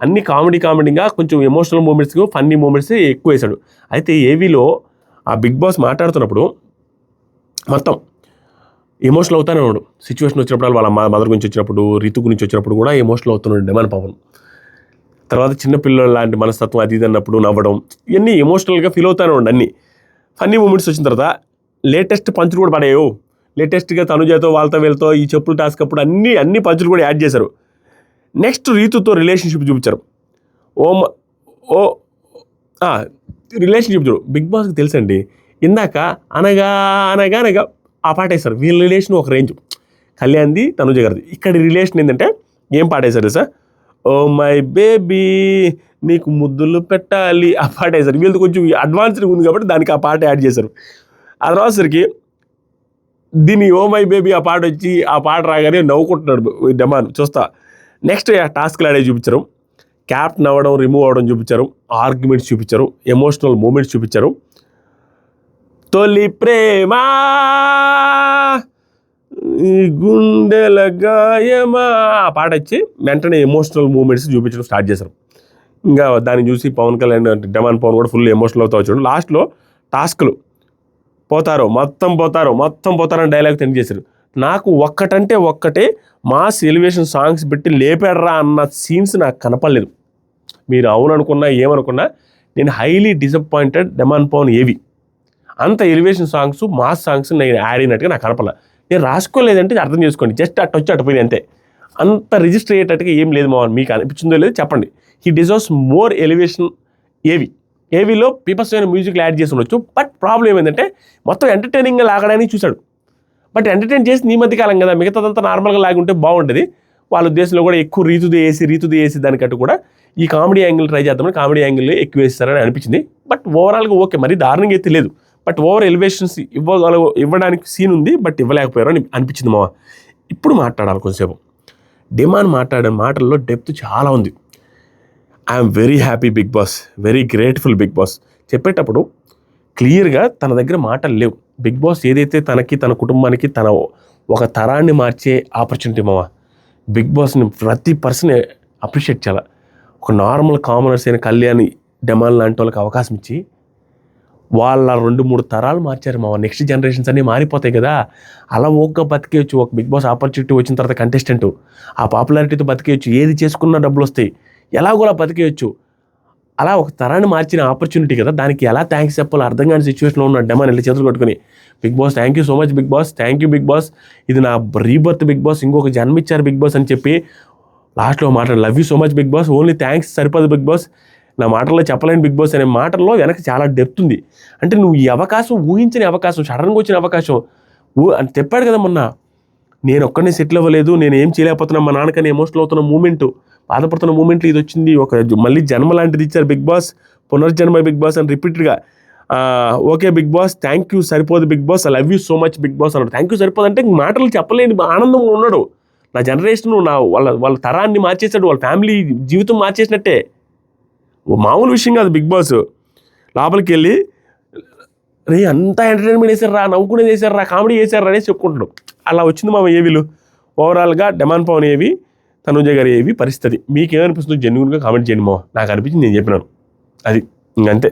Speaker 1: అన్ని కామెడీగా కొంచెం ఎమోషనల్ మూమెంట్స్, ఫన్నీ మూమెంట్స్ ఎక్కువ వేశాడు. అయితే ఏవీలో ఆ బిగ్ బాస్ మాట్లాడుతున్నప్పుడు మొత్తం ఎమోషనల్ అవుతానే ఉన్నాడు. సిచ్యువేషన్ వచ్చినప్పుడు వాళ్ళ మదర్ గురించి వచ్చినప్పుడు, రితు గురించి వచ్చినప్పుడు కూడా ఎమోషనల్ అవుతున్నాడు డెమాన్ పవన్. తర్వాత చిన్నపిల్లల లాంటి మనస్తత్వం అది ఇది అన్నప్పుడు నవ్వడం, ఇవన్నీ ఎమోషనల్గా ఫీల్ అవుతానే ఉండి. అన్ని ఫన్నీ మూమెంట్స్ వచ్చిన తర్వాత లేటెస్ట్ పంచులు కూడా పడాయో. లేటెస్ట్గా తనుజతో వాళ్ళతో వీళ్ళతో ఈ చెప్పులు టాస్క్ అప్పుడు అన్ని పంచులు కూడా యాడ్ చేశారు. నెక్స్ట్ రీతుతో రిలేషన్షిప్ చూపించారు. రిలేషన్షిప్ చూడు బిగ్ బాస్కి తెలుసండి. ఇందాక అనగా ఆ పాట వేశారు. వీళ్ళ రిలేషన్ ఒక రేంజ్, కళ్యాణ్ది తనుజ గారిది. ఇక్కడ రిలేషన్ ఏంటంటే ఏం పాట వేశారు సార్, ఓ మై బేబీ నీకు ముద్దులు పెట్టాలి ఆ పాట వేశారు. వీళ్ళది కొంచెం అడ్వాన్స్డ్గా ఉంది కాబట్టి దానికి ఆ పాట యాడ్ చేశారు. ఆ తర్వాతసరికి దీని ఓ మై బేబీ ఆ పాట వచ్చి ఆ పాట రాగానే నవ్వుకుంటున్నాడు డెమాన్ చూస్తా. నెక్స్ట్ టాస్క్లు ఆడే చూపించారు, క్యాప్టెన్ అవ్వడం రిమూవ్ అవ్వడం చూపించారు, ఆర్గ్యుమెంట్స్ చూపించారు, ఎమోషనల్ మూమెంట్స్ చూపించారు. తొలి ప్రేమ గుండెల గాయమా ఆ పాట వచ్చి వెంటనే ఎమోషనల్ మూమెంట్స్ చూపించడం స్టార్ట్ చేశారు. ఇంకా దాన్ని చూసి పవన్ కళ్యాణ్ డెమాన్ పవన్ కూడా ఫుల్ ఎమోషనల్ అవుతా వచ్చాడు. లాస్ట్లో టాస్క్లు మొత్తం పోతారని డైలాగ్ తెండి చేశారు. నాకు ఒక్కటే మాస్ ఎలివేషన్ సాంగ్స్ పెట్టి లేపాడరా అన్న సీన్స్ నాకు కనపడలేదు. మీరు అవుననుకున్నా ఏమనుకున్నా నేను హైలీ డిసప్పాయింటెడ్. డెమాన్ పవన్ ఏవి అంత ఎలివేషన్ సాంగ్స్ మాస్ సాంగ్స్ నేను యాడ్ అయినట్టుగా నాకు కనపడలే. నేను రాసుకోలేదంటే అర్థం చేసుకోండి, జస్ట్ అట్టపోయింది అంతే. అంత రిజిస్టర్ అయ్యేటట్టుగా ఏం లేదు మావన్, మీకు అనిపించిందో లేదో చెప్పండి. He deserves more elevation. ఏవీలో పీపర్సైన మ్యూజిక్లు యాడ్ చేసి ఉండొచ్చు. బట్ ప్రాబ్లం ఏమైందంటే మొత్తం ఎంటర్టైనింగ్గా లాగడానికి చూశాడు. బట్ ఎంటర్టైన్ చేసి ఈ మధ్యకాలం కదా, మిగతాదంతా నార్మల్గా లాగుంటే బాగుంటుంది. వాళ్ళ ఉద్దేశంలో కూడా ఎక్కువ రీతుది వేసి దానికట్టు కూడా ఈ కామెడీ యాంగిల్ ట్రై చేద్దామని కామెడీ యాంగిల్ ఎక్కువ వేస్తారని అనిపించింది. బట్ ఓవరాల్గా ఓకే, మరి దారుణంగా అయితే లేదు. బట్ ఓవర్ ఎలివేషన్స్ ఇవ్వడానికి సీన్ ఉంది, బట్ ఇవ్వలేకపోయారు అని అనిపించింది మావా. ఇప్పుడు మాట్లాడాలి కొంచెంసేపు. డెమాన్ మాట్లాడే మాటల్లో డెప్త్ చాలా ఉంది. I'm very happy Bigg Boss, very grateful Bigg Boss. చెప్పేటప్పుడు క్లియర్గా తన దగ్గర మాటలు లేవు. బిగ్ బాస్ ఏదైతే తనకి తన కుటుంబానికి తన ఒక తరాన్ని మార్చే ఆపర్చునిటీ మావా. బిగ్ బాస్ని ప్రతి పర్సన్ అప్రిషియేట్ చేయాలి. ఒక నార్మల్ కామనర్స్ అయిన కళ్యాణ్, డెమాన్ లాంటి వాళ్ళకి అవకాశం ఇచ్చి వాళ్ళ 2-3 తరాలు మార్చారు మావా. నెక్స్ట్ జనరేషన్స్ అన్నీ మారిపోతాయి కదా, అలా ఓకే బతికేయచ్చు. ఒక బిగ్ బాస్ ఆపర్చునిటీ వచ్చిన తర్వాత కంటెస్టెంట్ ఆ పాపులారిటీతో బతికేయచ్చు, ఏది చేసుకున్నా డబ్బులు వస్తాయి, ఎలాగోలా బతికేయచ్చు. అలా ఒక తరాన్ని మార్చిన ఆపర్చునిటీ కదా, దానికి ఎలా థ్యాంక్స్ చెప్పాలో అర్థం కాని సిచ్యువేషన్లో ఉన్న డెమాన్ వెళ్ళి చేతులు కొట్టుకుని Bigg Boss thank you so much Bigg Boss, thank you Bigg Boss, ఇది నా రీబర్త్ బిగ్ బాస్, ఇంకొక జన్మ ఇచ్చారు బిగ్ బాస్ అని చెప్పి లాస్ట్లో మాట్లాడు love you so much Bigg Boss, only thanks సరిపోదు బిగ్ బాస్, నా మాటల్లో చెప్పలేని బిగ్ బాస్ అనే మాటల్లో వెనక చాలా డెప్త్ ఉంది. అంటే నువ్వు ఈ అవకాశం ఊహించని అవకాశం, సడన్గా వచ్చిన అవకాశం అని చెప్పాడు కదా మొన్న. నేను ఒక్కనే సెటిల్ అవ్వలేదు, నేను ఏం చేయలేకపోతున్నా, మా నాన్నకని ఎమోషనల్ అవుతున్న మూమెంట్, బాధపడుతున్న మూమెంట్లు ఇది వచ్చింది, ఒక మళ్ళీ జన్మ లాంటిది ఇచ్చారు బిగ్ బాస్, పునర్జన్మ బిగ్ బాస్ అని రిపీటెడ్గా. Okay Bigg Boss, thank you సరిపోదు Bigg Boss, I love you so much Bigg Boss అన్నాడు. థ్యాంక్ యూ సరిపోదు అంటే మాటలు చెప్పలేని ఆనందంలో ఉన్నాడు. నా జనరేషన్ వాళ్ళ తరాన్ని మార్చేశాడు, వాళ్ళ ఫ్యామిలీ జీవితం మార్చేసినట్టే. మామూలు విషయం కాదు. బిగ్ బాస్ లోపలికి వెళ్ళి రే అంతా ఎంటర్టైన్మెంట్ వేసారా, నవ్వుకునేది వేసారా, కామెడీ వేసారా అనేసి చెప్పుకుంటాడు. అలా వచ్చింది మా ఏవీలు. ఓవరాల్గా డెమాన్ పవన్ ఏవి, తనుజ గారి ఏవి పరిస్థితి మీకేమనిపిస్తుందో జెన్యున్గా కామెంట్ చేయండి. నాకు అనిపించింది, నేను చెప్పినాను అది ఇంకంతే.